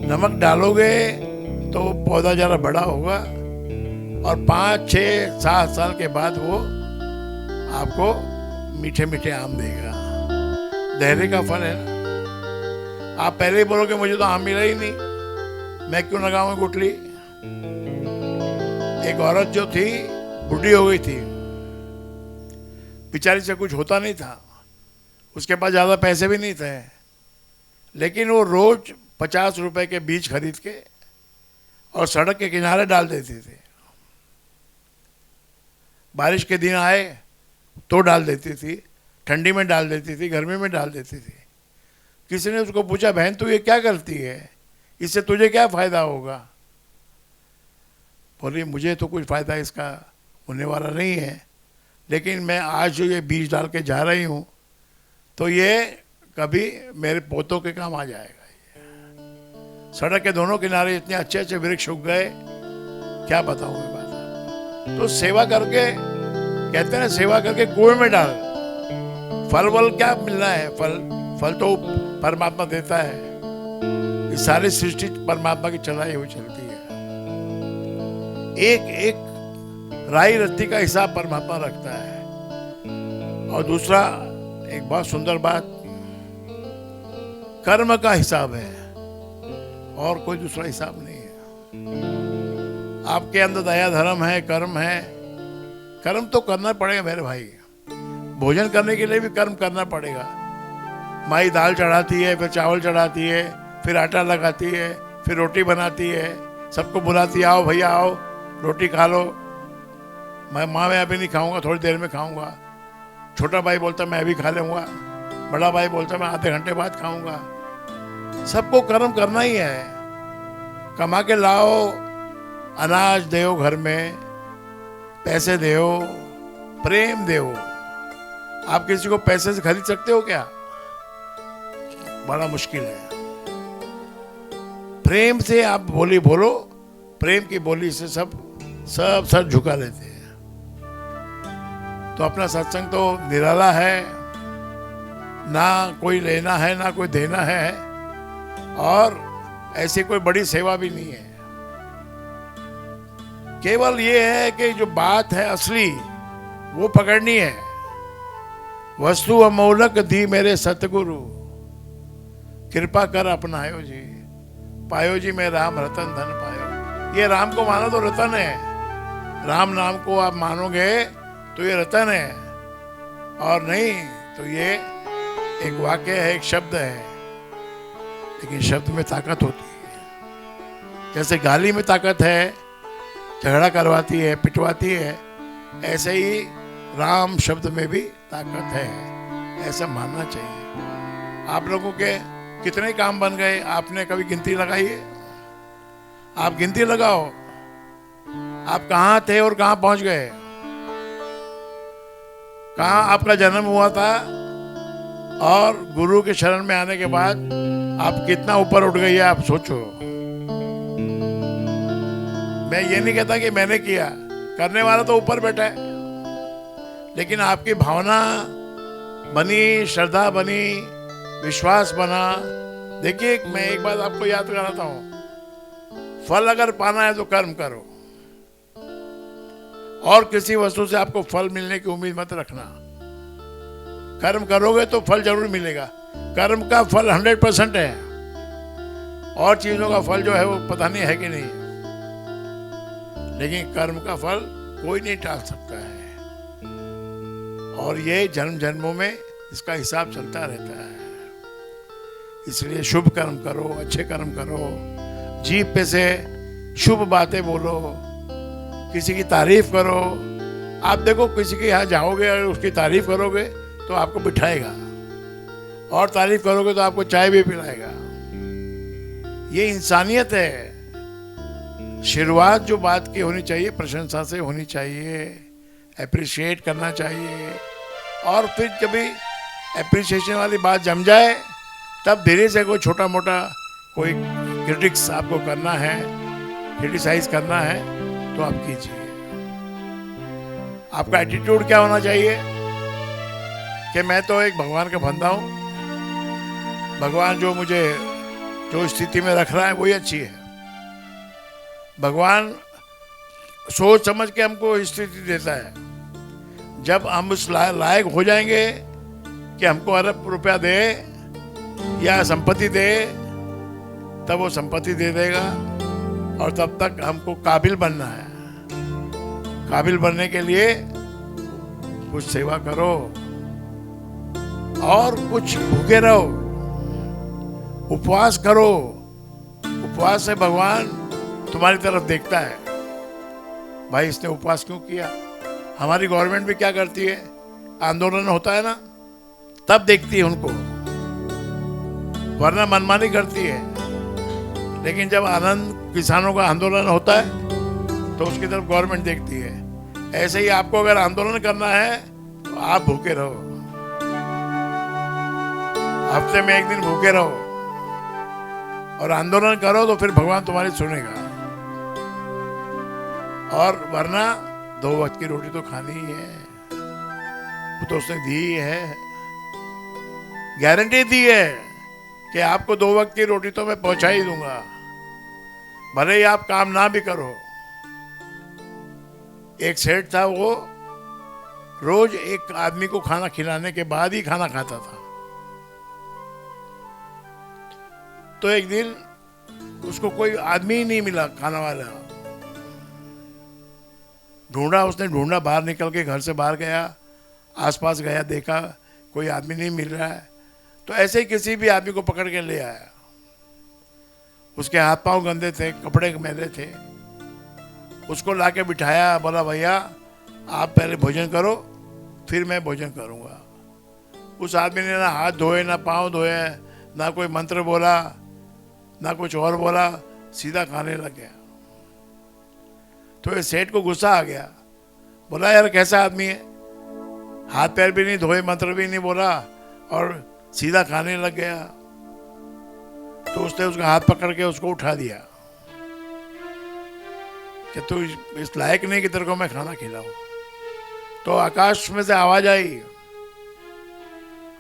नमक डालोगे तो पौधा जरा बड़ा होगा, और 5, 6, 7 साल के बाद वो आपको मीठे मीठे आम देगा। धैर्य का फल है ना। आप पहले ही बोलोगे मुझे तो आम मिला ही नहीं, मैं क्यों लगाऊंगा गुठली? एक औरत जो थी, बूढ़ी हो गई थी, बेचारी से कुछ होता नहीं था, उसके पास ज्यादा पैसे भी नहीं थे, लेकिन वो रोज 50 रुपए के बीज खरीद के और सड़क के किनारे डाल देती थी। बारिश के दिन आए तो डाल देती थी, ठंडी में डाल देती थी, गर्मी में डाल देती थी। किसी ने उसको पूछा, बहन तू ये क्या करती है, इससे तुझे क्या फायदा होगा? बोली मुझे तो कुछ फायदा इसका होने वाला नहीं है, लेकिन मैं आज जो ये बीज डाल के जा रही हूँ, तो ये कभी मेरे पोतों के काम आ जाएगा। सड़क के दोनों किनारे इतने अच्छे अच्छे वृक्ष उग गए, क्या बताऊं मैं बात। तो सेवा करके, कहते हैं सेवा करके कुएं में डाल। फल वल क्या मिलना है? फल तो परमात्मा देता है। ये सारी सृष्टि परमात्मा की चलाई हुई चलती है। एक एक राई रत्ती का हिसाब परमात्मा रखता है। और दूसरा, एक बहुत सुंदर बात, कर्म का हिसाब है, और कोई दूसरा हिसाब नहीं है। आपके अंदर दया धर्म है, कर्म है। कर्म तो करना पड़ेगा मेरे भाई। भोजन करने के लिए भी कर्म करना पड़ेगा। माई दाल चढ़ाती है, फिर चावल चढ़ाती है, फिर आटा लगाती है, फिर रोटी बनाती है, सबको बुलाती है, आओ भैया आओ रोटी खा लो। मैं अभी नहीं खाऊंगा, थोड़ी देर में खाऊंगा। छोटा भाई बोलता मैं अभी खा लूंगा, बड़ा भाई बोलता मैं आधे घंटे बाद खाऊंगा। सबको कर्म करना ही है। कमा के लाओ, अनाज देओ घर में, पैसे देओ, प्रेम देओ। आप किसी को पैसे से खरीद सकते हो क्या? बड़ा मुश्किल है। प्रेम से आप बोली बोलो, प्रेम की बोली से सब सर झुका लेते हैं। तो अपना सत्संग तो निराला है, ना कोई लेना है ना कोई देना है, और ऐसी कोई बड़ी सेवा भी नहीं है। केवल ये है कि जो बात है असली वो पकड़नी है। वस्तु अमोलक दी मेरे सतगुरु, कृपा कर अपनायो जी, पायो जी मैं राम रतन धन पायो। ये राम को मानो तो रतन है। राम नाम को आप मानोगे तो ये रतन है, और नहीं तो ये एक वाक्य है, एक शब्द है। लेकिन शब्द में ताकत होती है। जैसे गाली में ताकत है, झगड़ा करवाती है, पिटवाती है, ऐसे ही राम शब्द में भी ताकत है। ऐसा मानना चाहिए। आप लोगों के कितने काम बन गए, आपने कभी गिनती लगाई है? आप गिनती लगाओ, आप कहाँ थे और कहाँ पहुंच गए। कहाँ आपका जन्म हुआ था और गुरु के शरण में आने के बाद आप कितना ऊपर उठ गए, आप सोचो। मैं ये नहीं कहता कि मैंने किया, करने वाला तो ऊपर बैठा है, लेकिन आपकी भावना बनी, श्रद्धा बनी, विश्वास बना। देखिए, मैं एक बात आपको याद कराता हूं, फल अगर पाना है तो कर्म करो, और किसी वस्तु से आपको फल मिलने की उम्मीद मत रखना। कर्म करोगे तो फल जरूर मिलेगा। कर्म का फल 100% है, और चीजों का फल जो है वो पता नहीं है कि नहीं, लेकिन कर्म का फल कोई नहीं टाल सकता है। और ये जन्म जन्मों में इसका हिसाब चलता रहता है। इसलिए शुभ कर्म करो, अच्छे कर्म करो, जीभ पे से शुभ बातें बोलो, किसी की तारीफ करो। आप देखो, किसी के यहाँ जाओगे और उसकी तारीफ करोगे तो आपको बिठाएगा, और तारीफ करोगे तो आपको चाय भी पिलाएगा। ये इंसानियत है। शुरुआत जो बात की होनी चाहिए प्रशंसा से होनी चाहिए, एप्रिशिएट करना चाहिए, और फिर कभी एप्रिसिएशन वाली बात जम जाए तब धीरे से कोई छोटा मोटा कोई क्रिटिक्स आपको करना है, क्रिटिसाइज करना है तो आप कीजिए। आपका एटीट्यूड क्या होना चाहिए कि मैं तो एक भगवान का बंदा हूं, भगवान जो मुझे जो स्थिति में रख रहा है वही अच्छी है। भगवान सोच समझ के हमको स्थिति देता है। जब हम उस लायक हो जाएंगे कि हमको अरब रुपया दे या संपत्ति दे, तब वो संपत्ति दे देगा, और तब तक हमको काबिल बनना है। काबिल बनने के लिए कुछ सेवा करो और कुछ भूखे रहो, उपवास करो। उपवास से भगवान तुम्हारी तरफ देखता है, भाई इसने उपवास क्यों किया। हमारी गवर्नमेंट भी क्या करती है, आंदोलन होता है ना, तब देखती है उनको, वरना मनमानी करती है। लेकिन जब आनंद किसानों का आंदोलन होता है तो उसकी तरफ गवर्नमेंट देखती है। ऐसे ही आपको अगर आंदोलन करना है तो आप भूखे रहो, हफ्ते में एक दिन भूखे रहो और आंदोलन करो, तो फिर भगवान तुम्हारी सुनेगा। और वरना 2 वक्त की रोटी तो खानी ही है, वो तो उसने दी है, गारंटी दी है कि आपको 2 वक्त की रोटी तो मैं पहुंचा ही दूंगा, भले ही आप काम ना भी करो। एक सेठ था, वो रोज एक आदमी को खाना खिलाने के बाद ही खाना खाता था। तो एक दिन उसको कोई आदमी ही नहीं मिला खाना वाला। ढूंढा उसने, ढूंढा, बाहर निकल के घर से बाहर गया, आसपास गया, देखा कोई आदमी नहीं मिल रहा है। तो ऐसे ही किसी भी आदमी को पकड़ के ले आया। उसके हाथ पांव गंदे थे, कपड़े मैले थे। उसको लाके बिठाया, बोला भैया आप पहले भोजन करो, फिर मैं भोजन करूंगा। उस आदमी ने ना हाथ धोए, ना पांव धोए, ना कोई मंत्र बोला, ना कुछ और बोला, सीधा खाने लग गया। तो इस सेठ को गुस्सा आ गया, बोला यार कैसा आदमी है, हाथ पैर भी नहीं धोए, मंत्र भी नहीं बोला और सीधा खाने लग गया। तो उसने उसका हाथ पकड़ के उसको उठा दिया कि तू इस लायक नहीं कि तेरे को मैं खाना खिलाऊं। तो आकाश में से आवाज आई,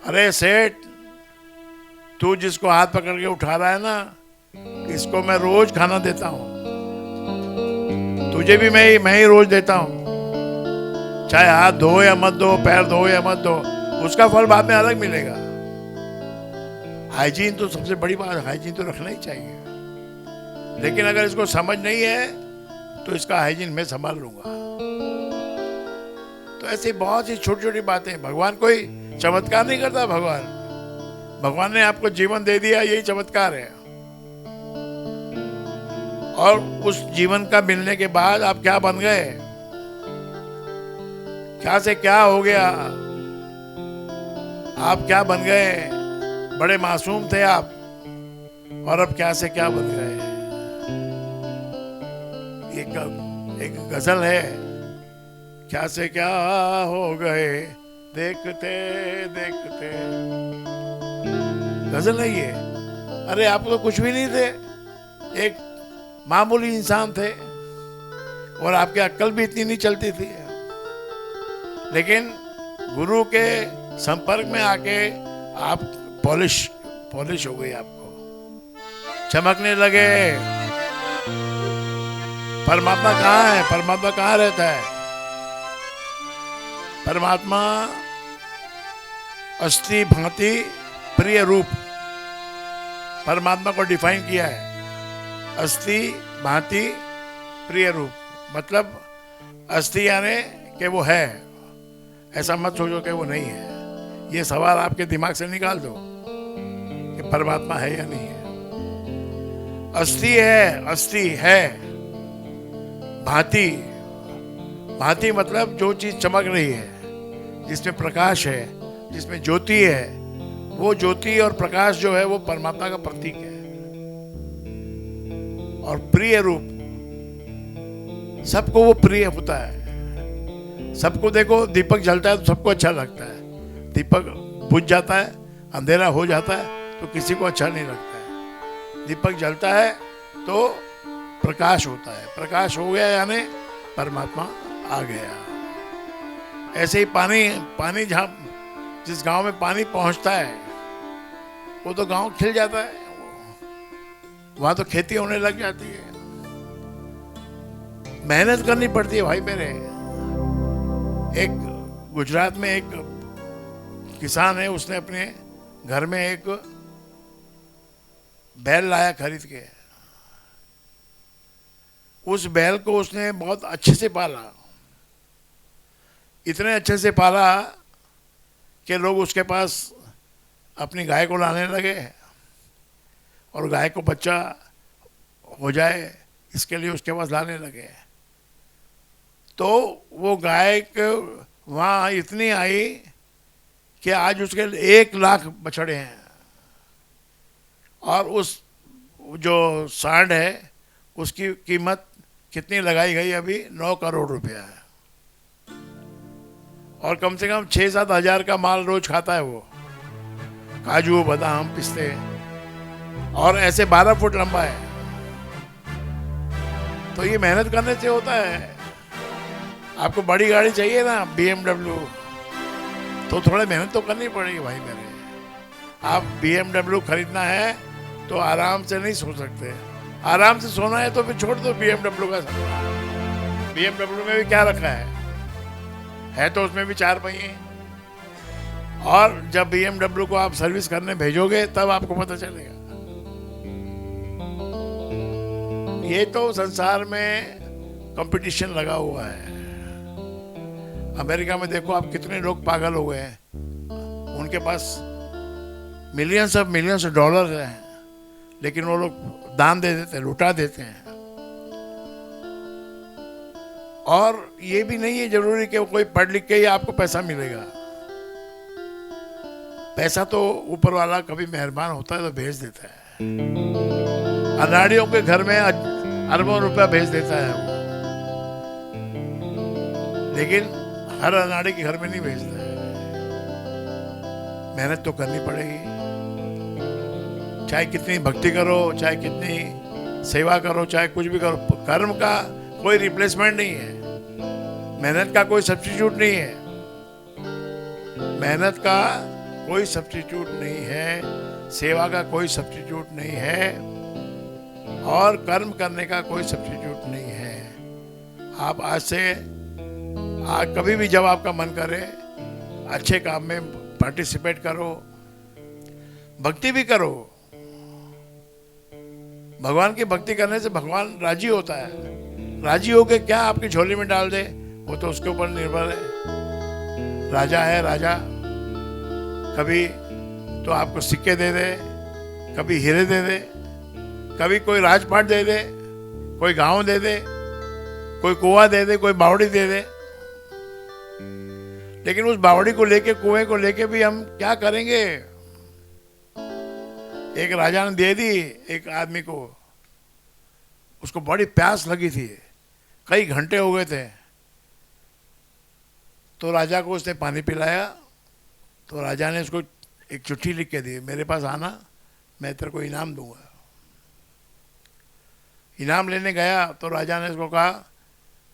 अरे सेठ, तू जिसको हाथ पकड़ के उठा रहा है ना, इसको मैं रोज खाना देता हूं, तुझे भी मैं ही रोज देता हूं, चाहे हाथ धो या मत धो, पैर धो या मत धो, उसका फल बाद में अलग मिलेगा। हाइजीन तो सबसे बड़ी बात है, हाइजीन तो रखना ही चाहिए। लेकिन अगर इसको समझ नहीं है तो इसका हाइजीन मैं संभाल लूंगा। तो ऐसी बहुत सी छोटी छोटी बातें, भगवान कोई चमत्कार नहीं करता। भगवान ने आपको जीवन दे दिया, यही चमत्कार है। और उस जीवन का मिलने के बाद आप क्या बन गए, क्या से क्या हो गया, आप क्या बन गए। बड़े मासूम थे आप और अब क्या से क्या बन गए। एक गजल है, क्या से क्या हो गए देखते देखते, गजल है ये। अरे आप तो कुछ भी नहीं थे, एक मामूली इंसान थे और आपकी अक्ल भी इतनी नहीं चलती थी, लेकिन गुरु के संपर्क में आके आप पॉलिश हो गई, आपको चमकने लगे। परमात्मा कहाँ है, परमात्मा कहाँ रहता है। परमात्मा अस्थि भांति प्रिय रूप, परमात्मा को डिफाइन किया है, अस्थि भांति प्रिय रूप। मतलब अस्थि यानी कि वो है, ऐसा मत सोचो कि वो नहीं है। ये सवाल आपके दिमाग से निकाल दो कि परमात्मा है या नहीं है। अस्थि है, अस्थि है। भांति, भांति मतलब जो चीज चमक रही है, जिसमें प्रकाश है, जिसमें ज्योति है, वो ज्योति और प्रकाश जो है वो परमात्मा का प्रतीक है। और प्रिय रूप, सबको वो प्रिय होता है। सबको देखो, दीपक जलता है तो सबको अच्छा लगता है, दीपक बुझ जाता है, अंधेरा हो जाता है तो किसी को अच्छा नहीं लगता है। दीपक जलता है तो प्रकाश होता है, प्रकाश हो गया यानी परमात्मा आ गया। ऐसे ही पानी जहाँ, जिस गांव में पानी पहुंचता है वो तो गांव खिल जाता है, वहां तो खेती होने लग जाती है। मेहनत करनी पड़ती है भाई मेरे। एक गुजरात में एक किसान है, उसने अपने घर में एक बैल लाया खरीद के। उस बैल को उसने बहुत अच्छे से पाला, इतने अच्छे से पाला कि लोग उसके पास अपनी गाय को लाने लगे और गाय को बच्चा हो जाए इसके लिए उसके पास लाने लगे। तो वो गाय वहाँ इतनी आई कि आज उसके 1 लाख बछड़े हैं और उस जो सांड है उसकी कीमत कितनी लगाई गई अभी 9 करोड़ रुपया है। और कम से कम 6-7 हजार का माल रोज खाता है वो, काजू बादाम पिस्ते, और ऐसे 12 फुट लंबा है। तो ये मेहनत करने से होता है। आपको बड़ी गाड़ी चाहिए ना, BMW, तो थोड़ा मेहनत तो करनी पड़ेगी भाई मेरे। आप BMW खरीदना है तो आराम से नहीं सो सकते, आराम से सोना है तो फिर छोड़ दो BMW का सपना। BMW में भी क्या रखा है तो उसमें भी 4 पहिए। और जब BMW को आप सर्विस करने भेजोगे तब आपको पता चलेगा। ये तो संसार में कंपटीशन लगा हुआ है। अमेरिका में देखो आप, कितने लोग पागल हो गए हैं, उनके पास मिलियंस ऑफ डॉलर हैं, लेकिन वो लोग दान दे देते हैं, लुटा देते हैं। और ये भी नहीं है जरूरी कि कोई पढ़ लिख के ही आपको पैसा मिलेगा। पैसा तो ऊपर वाला कभी मेहरबान होता है तो भेज देता है। अनाड़ियों के घर में अरबों रुपया भेज देता है वो। लेकिन हर अनाड़ी के घर में नहीं भेजता है। मेहनत तो करनी पड़ेगी, चाहे कितनी भक्ति करो, चाहे कितनी सेवा करो, चाहे कुछ भी करो, कर्म का कोई रिप्लेसमेंट नहीं है, मेहनत का कोई सब्स्टिट्यूट नहीं है, मेहनत का कोई सब्स्टिट्यूट नहीं है, सेवा का कोई सब्स्टिट्यूट नहीं है, और कर्म करने का कोई सब्स्टिट्यूट नहीं है। आप आज से कभी भी जब आपका मन करे अच्छे काम में पार्टिसिपेट करो, भक्ति भी करो। भगवान की भक्ति करने से भगवान राजी होता है। राजी होके क्या आपकी झोली में डाल दे वो तो उसके ऊपर निर्भर है। राजा है राजा, कभी तो आपको सिक्के दे दे, कभी हीरे दे दे, कभी कोई राजपाट दे दे, कोई गांव दे दे, कोई कुआं दे दे, कोई बावड़ी दे दे। लेकिन उस बावड़ी को लेके, कुएं को लेके भी हम क्या करेंगे? एक राजा ने दे दी एक आदमी को, उसको बड़ी प्यास लगी थी, कई घंटे हो गए थे, तो राजा को उसने पानी पिलाया। तो राजा ने उसको एक चिट्ठी लिख के दी, मेरे पास आना, मैं तेरे को इनाम दूंगा। इनाम लेने गया तो राजा ने उसको कहा,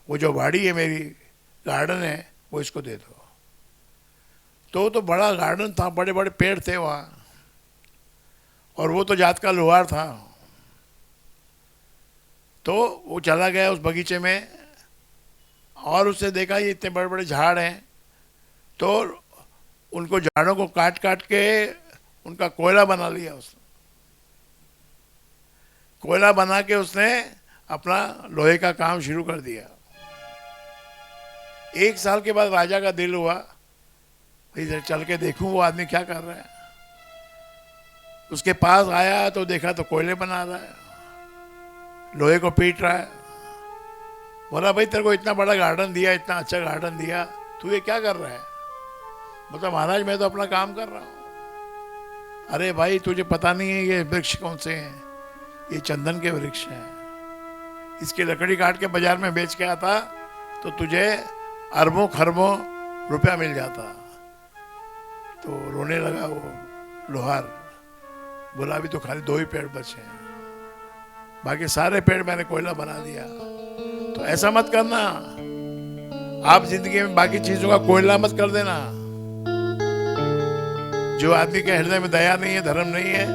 वो जो वाड़ी है मेरी, गार्डन है, वो इसको दे दो। तो बड़ा गार्डन था, बड़े बड़े पेड़ थे वहाँ, और वो तो जात का लोहार था। तो वो चला गया उस बगीचे में, और उसने देखा ये इतने बड़े बड़े झाड़ हैं, तो उनको झाड़ों को काट काट के उनका कोयला बना लिया उसने। कोयला बना के उसने अपना लोहे का काम शुरू कर दिया। 1 साल के बाद राजा का दिल हुआ, इधर चल के देखूं वो आदमी क्या कर रहा है। उसके पास आया तो देखा तो कोयले बना रहा है, लोहे को पीट रहा है। बोला, भाई तेरे को इतना बड़ा गार्डन दिया, इतना अच्छा गार्डन दिया, तू ये क्या कर रहा है? बोला, महाराज मैं तो अपना काम कर रहा हूँ। अरे भाई तुझे पता नहीं है ये वृक्ष कौन से हैं? ये चंदन के वृक्ष हैं। इसकी लकड़ी काट के बाजार में बेच के आता तो तुझे अरबों खरबों रुपया मिल जाता। तो रोने लगा वो लोहार, बोला अभी तो खाली 2 ही पेड़ बचे हैं, बाकी सारे पेड़ मैंने कोयला बना दिया। तो ऐसा मत करना, आप जिंदगी में बाकी चीजों का कोयला मत कर देना। जो आदमी के हृदय में दया नहीं है, धर्म नहीं है,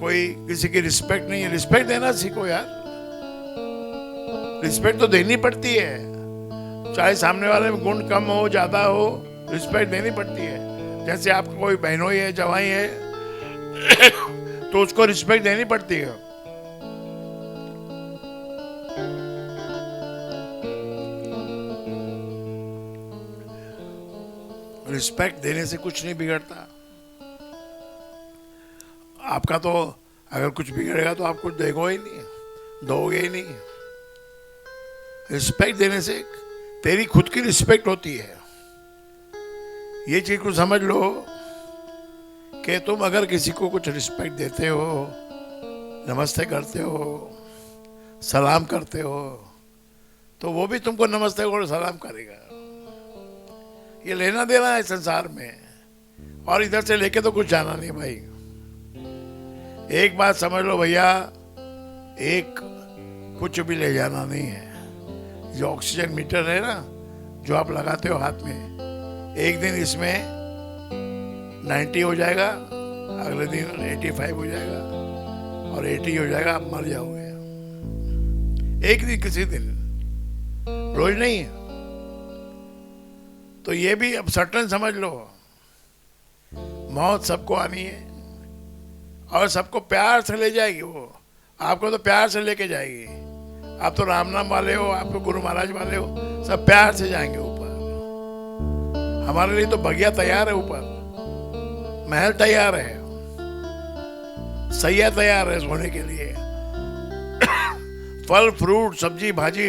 कोई किसी की रिस्पेक्ट नहीं है, रिस्पेक्ट देना सीखो यार। रिस्पेक्ट तो देनी पड़ती है, चाहे सामने वाले में गुण कम हो ज्यादा हो, रिस्पेक्ट देनी पड़ती है। जैसे आपको कोई बहनोई है, जवाई है, तो उसको रिस्पेक्ट देनी पड़ती है। रिस्पेक्ट देने से कुछ नहीं बिगड़ता। आपका तो अगर कुछ बिगड़ेगा तो आप कुछ देखो ही नहीं, दोगे ही नहीं। रिस्पेक्ट देने से तेरी खुद की रिस्पेक्ट होती है। ये चीज को समझ लो कि तुम अगर किसी को कुछ रिस्पेक्ट देते हो, नमस्ते करते हो, सलाम करते हो, तो वो भी तुमको नमस्ते और सलाम करेगा। ये लेना देना है संसार में, और इधर से लेके तो कुछ जाना नहीं भाई। एक बात समझ लो भैया, एक कुछ भी ले जाना नहीं है। जो ऑक्सीजन मीटर है ना, जो आप लगाते हो हाथ में, एक दिन इसमें 90 हो जाएगा, अगले दिन 85 हो जाएगा, और 80 हो जाएगा, आप मर जाओगे। एक दिन, किसी दिन, रोज नहीं। तो ये भी अब सर्टन समझ लो, मौत सबको आनी है, और सबको प्यार से ले जाएगी वो। आपको तो प्यार से लेके जाएगी। आप तो राम नाम वाले हो, आप तो गुरु महाराज वाले हो, सब प्यार से जाएंगे ऊपर। हमारे लिए तो बगिया तैयार है, ऊपर महल तैयार है, सैया तैयार है सोने के लिए। फल फ्रूट सब्जी भाजी,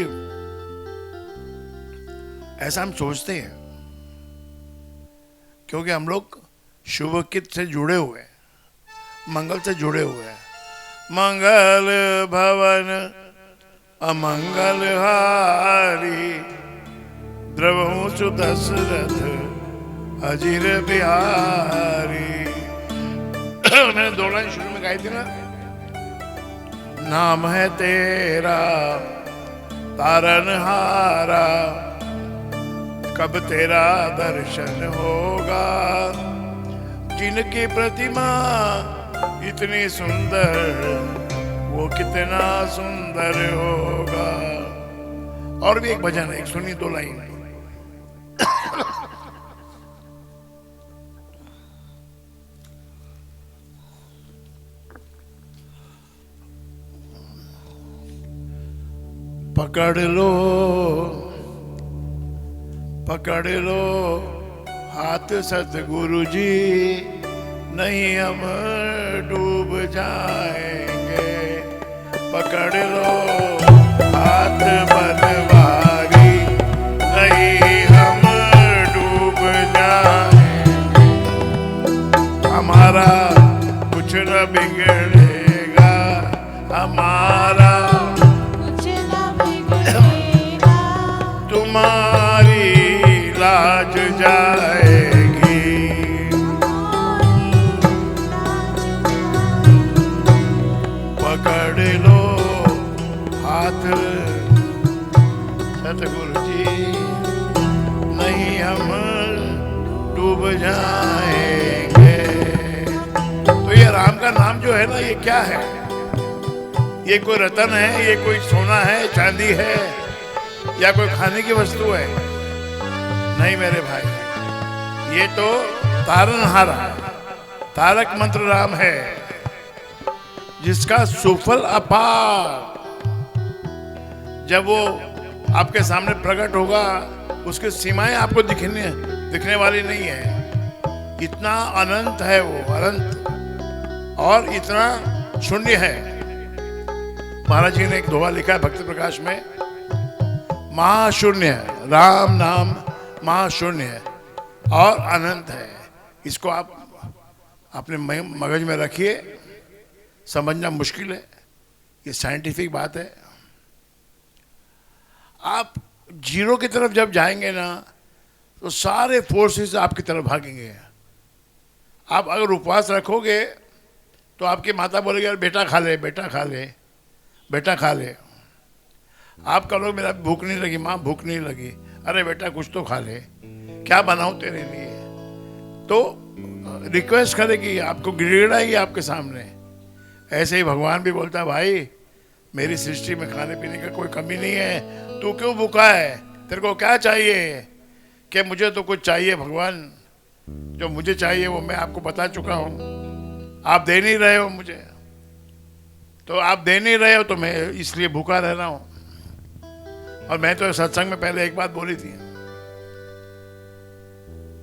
ऐसा हम सोचते हैं क्योंकि हम लोग शुभ कित से जुड़े हुए हैं, मंगल से जुड़े हुए हैं। मंगल भवन अमंगल हारी, द्रवहूँ सु दशरथ अजीर बिहारी। मैंने दो लाइन शुरू में गाई थी ना, नाम है तेरा तारनहारा, कब तेरा दर्शन होगा, जिनकी प्रतिमा इतनी सुंदर वो कितना सुंदर होगा। और भी एक भजन है, एक सुनी दो लाइन। पकड़ लो हाथ सतगुरु जी, नहीं हम डूब जाएंगे। पकड़ लो हाथ बनवारी, नहीं हम डूब जाएंगे। हमारा कुछ न बिगड़ेगा, हमारा कुछ न बिगड़ेगा, तुम्हारी लाज जाएगी। पकड़ लो हाथ सतगुरु जी, नहीं हम डूब जाएंगे। तो ये राम का नाम जो है ना, ये क्या है? ये कोई रतन है, ये कोई सोना है, चांदी है, या कोई खाने की वस्तु है? नहीं मेरे भाई, ये तो तारनहारा, तारक मंत्र राम है, जिसका सुफल अपार। जब वो आपके सामने प्रकट होगा, उसकी सीमाएं आपको दिखने वाली नहीं है। इतना अनंत है वो, अनंत, और इतना शून्य है। महाराज जी ने एक दोहा लिखा है भक्ति प्रकाश में, महाशून्य है राम नाम, महाशून्य है और अनंत है। इसको आप अपने मगज में रखिए, समझना मुश्किल है, ये साइंटिफिक बात है। आप जीरो की तरफ जब जाएंगे ना, तो सारे फोर्सेस आपकी तरफ भागेंगे। आप अगर उपवास रखोगे तो आपकी माता बोलेगी यार बेटा खा ले, बेटा खा ले, बेटा खा ले। आप कहोगे मेरा भूख नहीं लगी, माँ भूख नहीं लगी, अरे बेटा कुछ तो खा ले, क्या बनाऊं तेरे लिए? तो रिक्वेस्ट करेगी, आपको गिड़गिड़ाएगी आपके सामने। ऐसे ही भगवान भी बोलता है, भाई मेरी सृष्टि में खाने पीने का कोई कमी नहीं है, तू क्यों भूखा है? तेरे को क्या चाहिए? कि मुझे तो कुछ चाहिए भगवान, जो मुझे चाहिए वो मैं आपको बता चुका हूँ, आप दे नहीं रहे हो मुझे। तो आप दे नहीं रहे हो तो मैं इसलिए भूखा रह रहा हूँ। और मैं तो सत्संग में पहले एक बात बोली थी,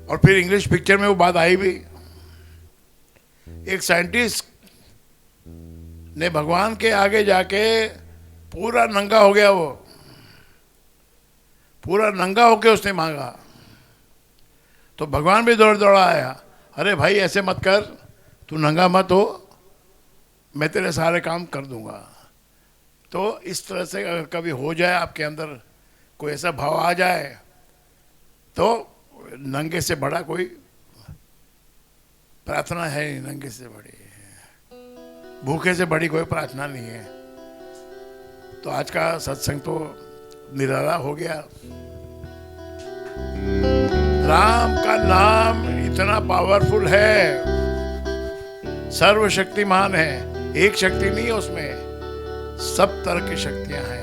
और फिर इंग्लिश पिक्चर में वो बात आई भी। एक साइंटिस्ट ने भगवान के आगे जाके पूरा नंगा हो गया, वो पूरा नंगा होके उसने मांगा, तो भगवान भी दौड़ दौड़ा आया, अरे भाई ऐसे मत कर, तू नंगा मत हो, मैं तेरे सारे काम कर दूंगा। तो इस तरह से अगर कभी हो जाए आपके अंदर कोई ऐसा भाव आ जाए, तो नंगे से बड़ा कोई प्रार्थना है नहीं, नंगे से बड़ी, भूखे से बड़ी कोई प्रार्थना नहीं है। तो आज का सत्संग तो निराला हो गया। राम का नाम इतना पावरफुल है, सर्वशक्तिमान है, एक शक्ति नहीं है उसमें, सब तरह की शक्तियां हैं।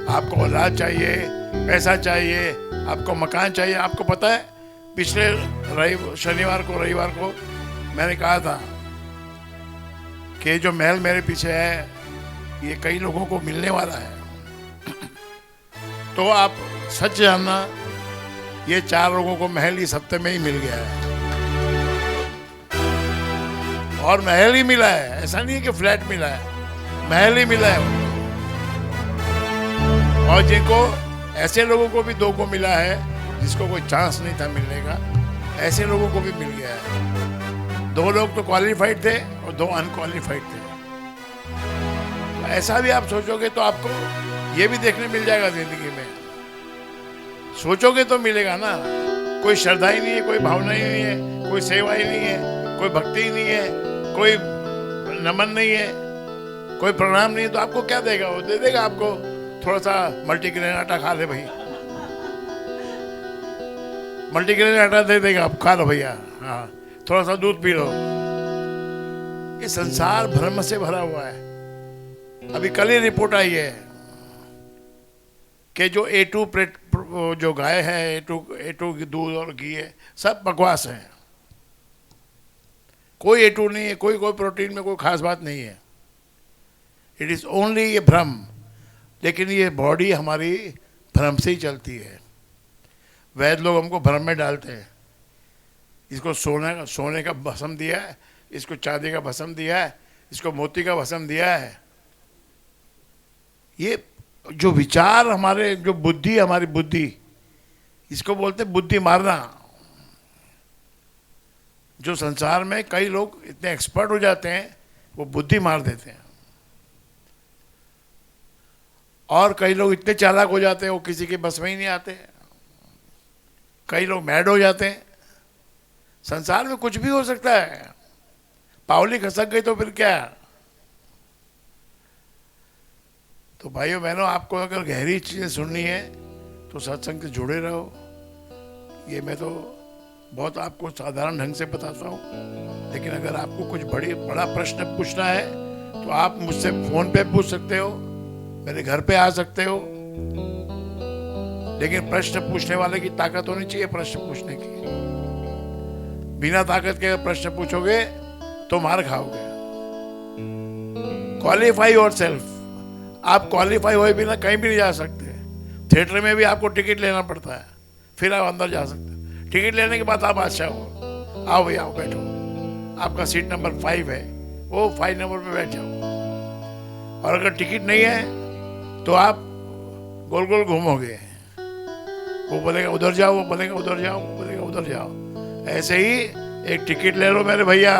आपको औलाद चाहिए, पैसा चाहिए, आपको मकान चाहिए। आपको पता है पिछले रविवार को मैंने कहा था कि जो महल मेरे पीछे है ये कई लोगों को मिलने वाला है। तो आप सच जानना, ये 4 लोगों को महल इस हफ्ते में ही मिल गया है, और महल ही मिला है, ऐसा नहीं है कि फ्लैट मिला है, महल ही मिला है। और जिनको ऐसे लोगों को भी 2 को मिला है जिसको कोई चांस नहीं था मिलने का, ऐसे लोगों को भी मिल गया है। 2 लोग तो क्वालिफाइड थे और 2 अनक्वालिफाइड थे। तो ऐसा भी आप सोचोगे तो आपको ये भी देखने मिल जाएगा जिंदगी में। सोचोगे तो मिलेगा ना। कोई श्रद्धा ही नहीं है, कोई भावना ही नहीं है, कोई सेवा ही नहीं है, कोई भक्ति ही नहीं है, कोई नमन नहीं है, कोई प्रणाम नहीं है, तो आपको क्या देगा? वो दे देगा आपको थोड़ा सा मल्टीग्रेन आटा खा ले भाई, मल्टीग्रेन आटा दे देगा, आप खा लो भैया, हाँ थोड़ा सा दूध पी लो। ये संसार भ्रम से भरा हुआ है। अभी कल ही रिपोर्ट आई है कि जो A2 जो गाय है, A2 की दूध और घी है, सब बकवास है। कोई A2 नहीं है, कोई प्रोटीन में कोई खास बात नहीं है। इट इज ओनली ये भ्रम। लेकिन ये बॉडी हमारी भ्रम से ही चलती है। वैद्य लोग हमको भ्रम में डालते हैं। इसको सोने का भस्म दिया है, इसको चांदी का भस्म दिया है, इसको मोती का भस्म दिया है। ये जो विचार हमारे, जो बुद्धि, हमारी बुद्धि, इसको बोलते हैं बुद्धि मारना। जो संसार में कई लोग इतने एक्सपर्ट हो जाते हैं, वो बुद्धि मार देते हैं। और कई लोग इतने चालाक हो जाते हैं, वो किसी के बस में ही नहीं आते। कई लोग मैड हो जाते हैं। संसार में कुछ भी हो सकता है। पावली खसक गई तो फिर क्या? तो भाइयों बहनों, आपको अगर गहरी चीजें सुननी है तो सत्संग से जुड़े रहो। ये मैं तो बहुत आपको साधारण ढंग से बताता हूँ, लेकिन अगर आपको कुछ बड़ा प्रश्न पूछना है तो आप मुझसे फोन पे पूछ सकते हो, मेरे घर पे आ सकते हो। लेकिन प्रश्न पूछने वाले की ताकत होनी चाहिए प्रश्न पूछने की। बिना ताकत के प्रश्न पूछोगे तो मार खाओगे। Qualify your self. आप क्वालिफाई हुए बिना कहीं भी नहीं जा सकते। थिएटर में भी आपको टिकट लेना पड़ता है, फिर आप अंदर जा सकते हैं। टिकट लेने के बाद आप बादशाह हो। आओ भैया, आओ बैठो। आपका सीट नंबर 5 है, वो 5 नंबर पे बैठ जाओ। और अगर टिकट नहीं है तो आप गोल गोल घूमोगे। वो बोलेगा उधर जाओ, वो बोलेगा उधर जाओ, वो बोलेगा उधर जाओ। ऐसे ही एक टिकट ले लो मेरे भैया,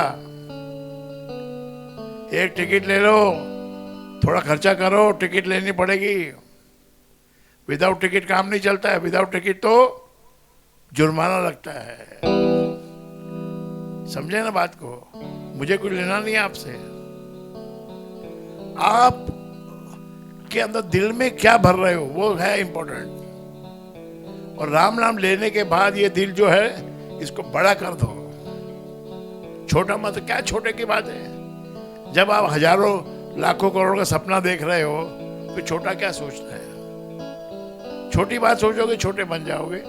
एक टिकट ले लो। थोड़ा खर्चा करो, टिकट लेनी पड़ेगी। विदाउट टिकट काम नहीं चलता है। विदाउट टिकट तो जुर्माना लगता है। समझे ना बात को? मुझे कुछ लेना नहीं है आपसे। आप के अंदर दिल में क्या भर रहे हो वो है इंपॉर्टेंट। और राम नाम लेने के बाद ये दिल जो है इसको बड़ा कर दो। छोटा मत। क्या छोटे की बात है? जब आप हजारों लाखों करोड़ का सपना देख रहे हो तो छोटा क्या सोचना है? छोटी बात सोचोगे छोटे बन जाओगे,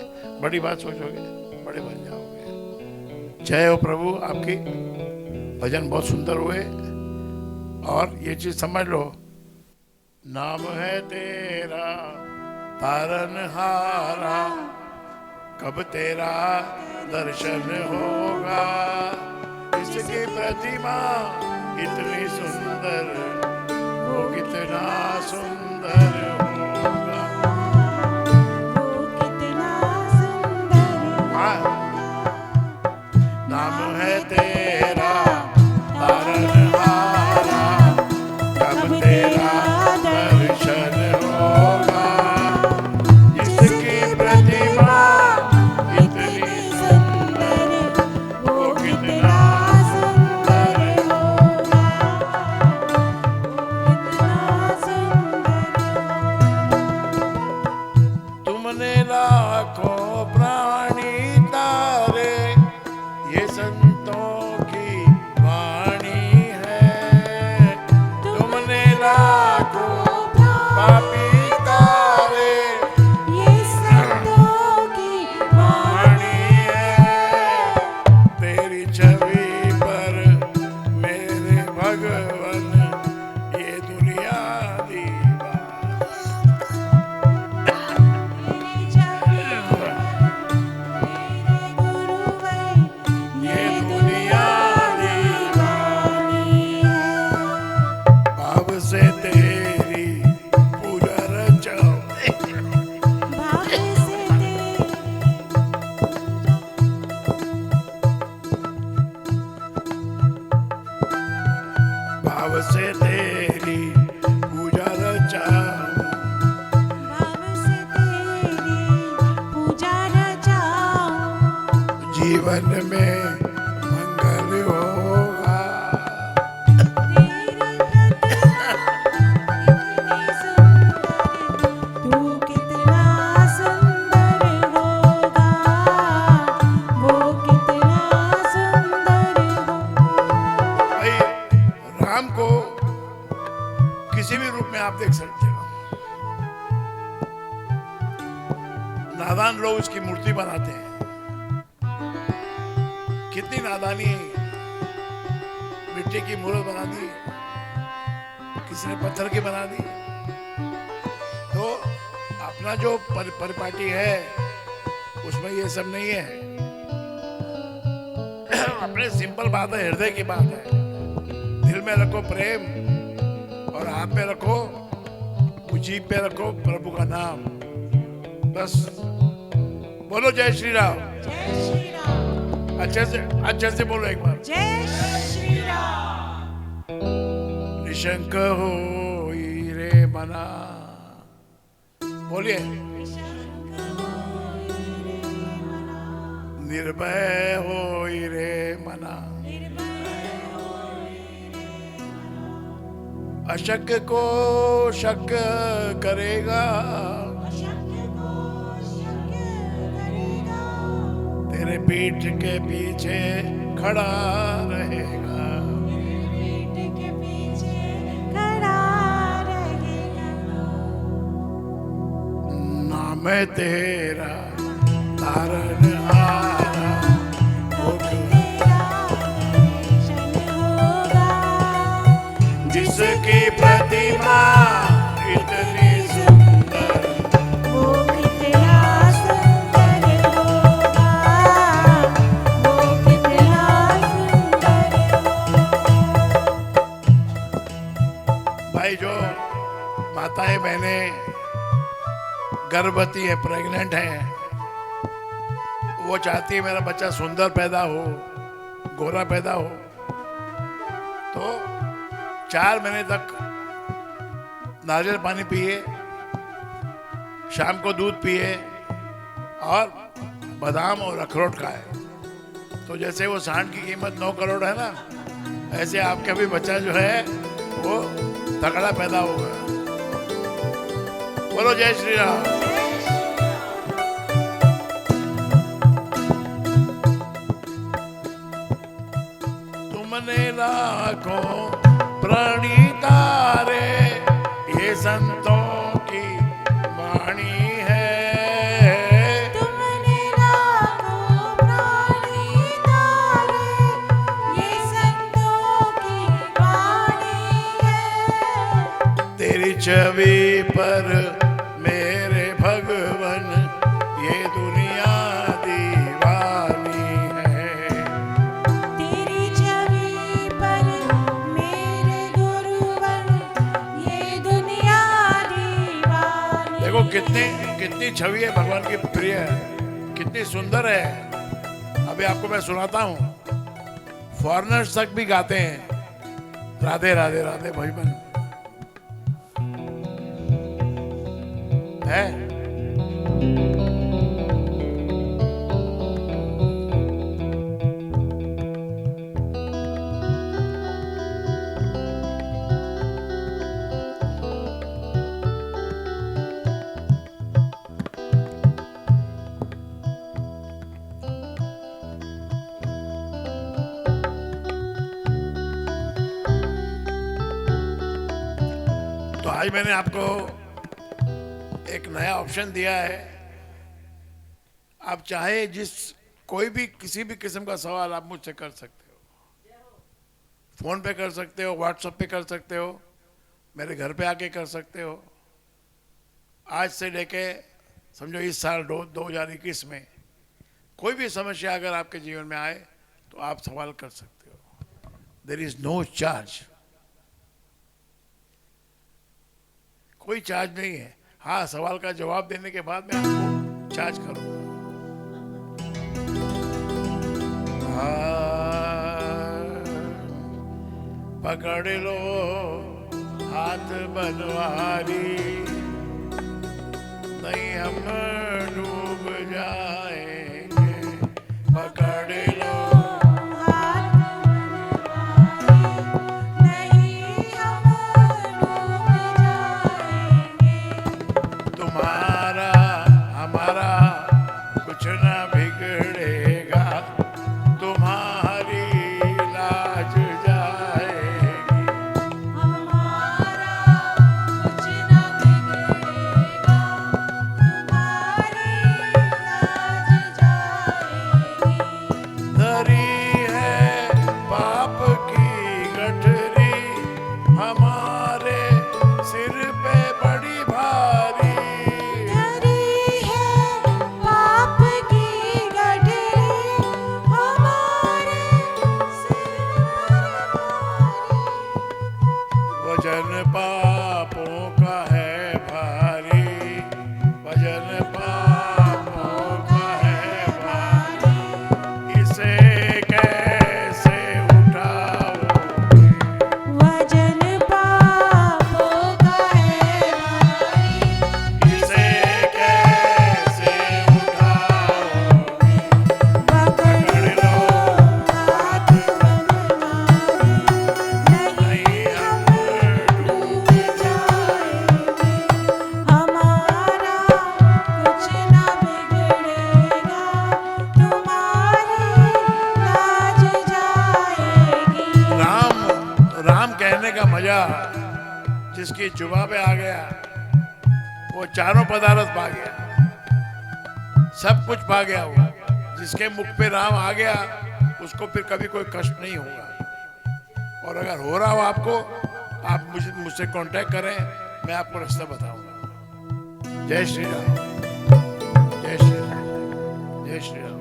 बड़ी बात सोचोगे बड़े बन जाओगे। जय हो प्रभु। आपकी भजन बहुत सुंदर हुए। और ये चीज समझ लो, नाम है तेरा तारनहारा, कब तेरा दर्शन होगा। इसकी प्रतिमा इतनी सुंदर, वो कितना सुंदर होगा। वो कितना सुंदर। हाँ। नाम है तेरा तारनहारा, कब तेरा दर्शन होगा। इसकी प्रतिमा इतनी सुंदर, वो कितना सुंदर होगा। कितना सुंदर। तुमने लाखों प्राणी तारे, ये संतों की वाणी है। तुमने लाखों पापी तारे, ये संतों की वाणी है। तेरी छवि पर मेरे भगवन, ये दुनिया दीवानी। मेरी छवि मेरे गुरुवर, ये दुनिया दीवानी है। भाव से तेरी पूजा रचाओ। भाव से तेरी भाव से तेरी पूजा रचाओ। भाव से तेरी जीवन में मंगल होगा। तू कितना सुंदर होगा, वो कितना सुंदर होगा। भाई राम को किसी भी रूप में आप देख सकते हो। नादान लोग उसकी मूर्ति बनाते हैं। कितनी नादानी है। मिट्टी की मूर्त बना दी, किसी ने पत्थर की बना दी। तो अपना जो परिपाटी है उसमें ये सब नहीं है। अपने सिंपल बात है, हृदय की बात है। दिल में रखो प्रेम और हाथ में रखो, जीभ पे रखो प्रभु का नाम। बस बोलो जय श्री राम। जय श्री राम। अच्छे से बोलो एक बार। जय श्री राम। निशंक हो रे मना, बोलिए। निर्भय हो रे मना, अशक्य को शक्य करेगा, तेरे पीठ के पीछे खड़ा रहेगा। नाम है तेरा तारनहारा, जिसकी प्रतिमा इतनी सुंदर, वो कितना सुंदर होगा, वो कितना सुंदर होगा। भाई जो माताएं बहनें गर्भवती है, प्रेग्नेंट है, वो चाहती है मेरा बच्चा सुंदर पैदा हो, गोरा पैदा हो। तो 4 महीने तक नारियल पानी पिए, शाम को दूध पिए और बादाम और अखरोट खाए। तो जैसे वो सांड की कीमत 9 करोड़ है ना, ऐसे आपका भी बच्चा जो है वो तगड़ा पैदा होगा। बोलो जय श्री राम। तुमने लाखों प्राणी तारे, ये संतों की वाणी है। तुमने लाखों प्राणी तारे, ये संतों की वाणी है। तेरी छवि पर मेरे भगवन, ये दुनिया दीवानी है। तेरी छवि पर मेरे गुरुवर, ये दुनिया दीवानी। देखो कितनी छवि है भगवान की प्रिय है, कितनी सुंदर है। अभी आपको मैं सुनाता हूँ, फॉरेनर्स तक भी गाते हैं राधे राधे राधे भजन है। तो आज मैंने आपको एक नया ऑप्शन दिया है। आप चाहे कोई भी किसी भी किस्म का सवाल आप मुझसे कर सकते हो। फोन पे कर सकते हो, व्हाट्सएप पे कर सकते हो, मेरे घर पे आके कर सकते हो। आज से लेके समझो इस साल 2021 में कोई भी समस्या अगर आपके जीवन में आए तो आप सवाल कर सकते हो। देयर इज नो चार्ज, कोई चार्ज नहीं है। हाँ, सवाल का जवाब देने के बाद मैं आपको चार्ज करूंगा। पकड़ लो हाथ बनवारी, नहीं हम डूब जाएंगे। पकड़ पकड़ लो हाथ नहीं हम डूब जाएंगे। तुम्हारा हमारा कुछ ना बिगड़ेगा, तुम्हारी लाज जाएगी। हमारा कुछ न बिगड़ेगा, तुम्हारी लाज जाएगी। धरी है पाप की गठरी हमारे सिर पे बड़ी भारी। धरी है पाप की गठरी हमारे सिर पर भारी। वजन पापों का है भारी, वजन पापों का है भारी, इसे कैसे उठाओगे? वजन पापों का है भारी, इसे कैसे उठाओगे? पकड़ लो हाथ हमारे, नहीं हम डूब जाएंगे। हमारा कुछ न बिगड़ेगा, तुम्हारी लाज जाएगी। राम कहने का मजा जिसकी जुबा पे आ गया वो चारों पदार्थ पा गया, सब कुछ पा गया। वो जिसके मुख पे राम आ गया उसको फिर कभी कोई कष्ट नहीं होगा। और अगर हो रहा हो आपको, आप मुझसे कांटेक्ट करें, मैं आपको रास्ता बताऊंगा। जय श्री राम, जय श्री राम, जय श्री राम।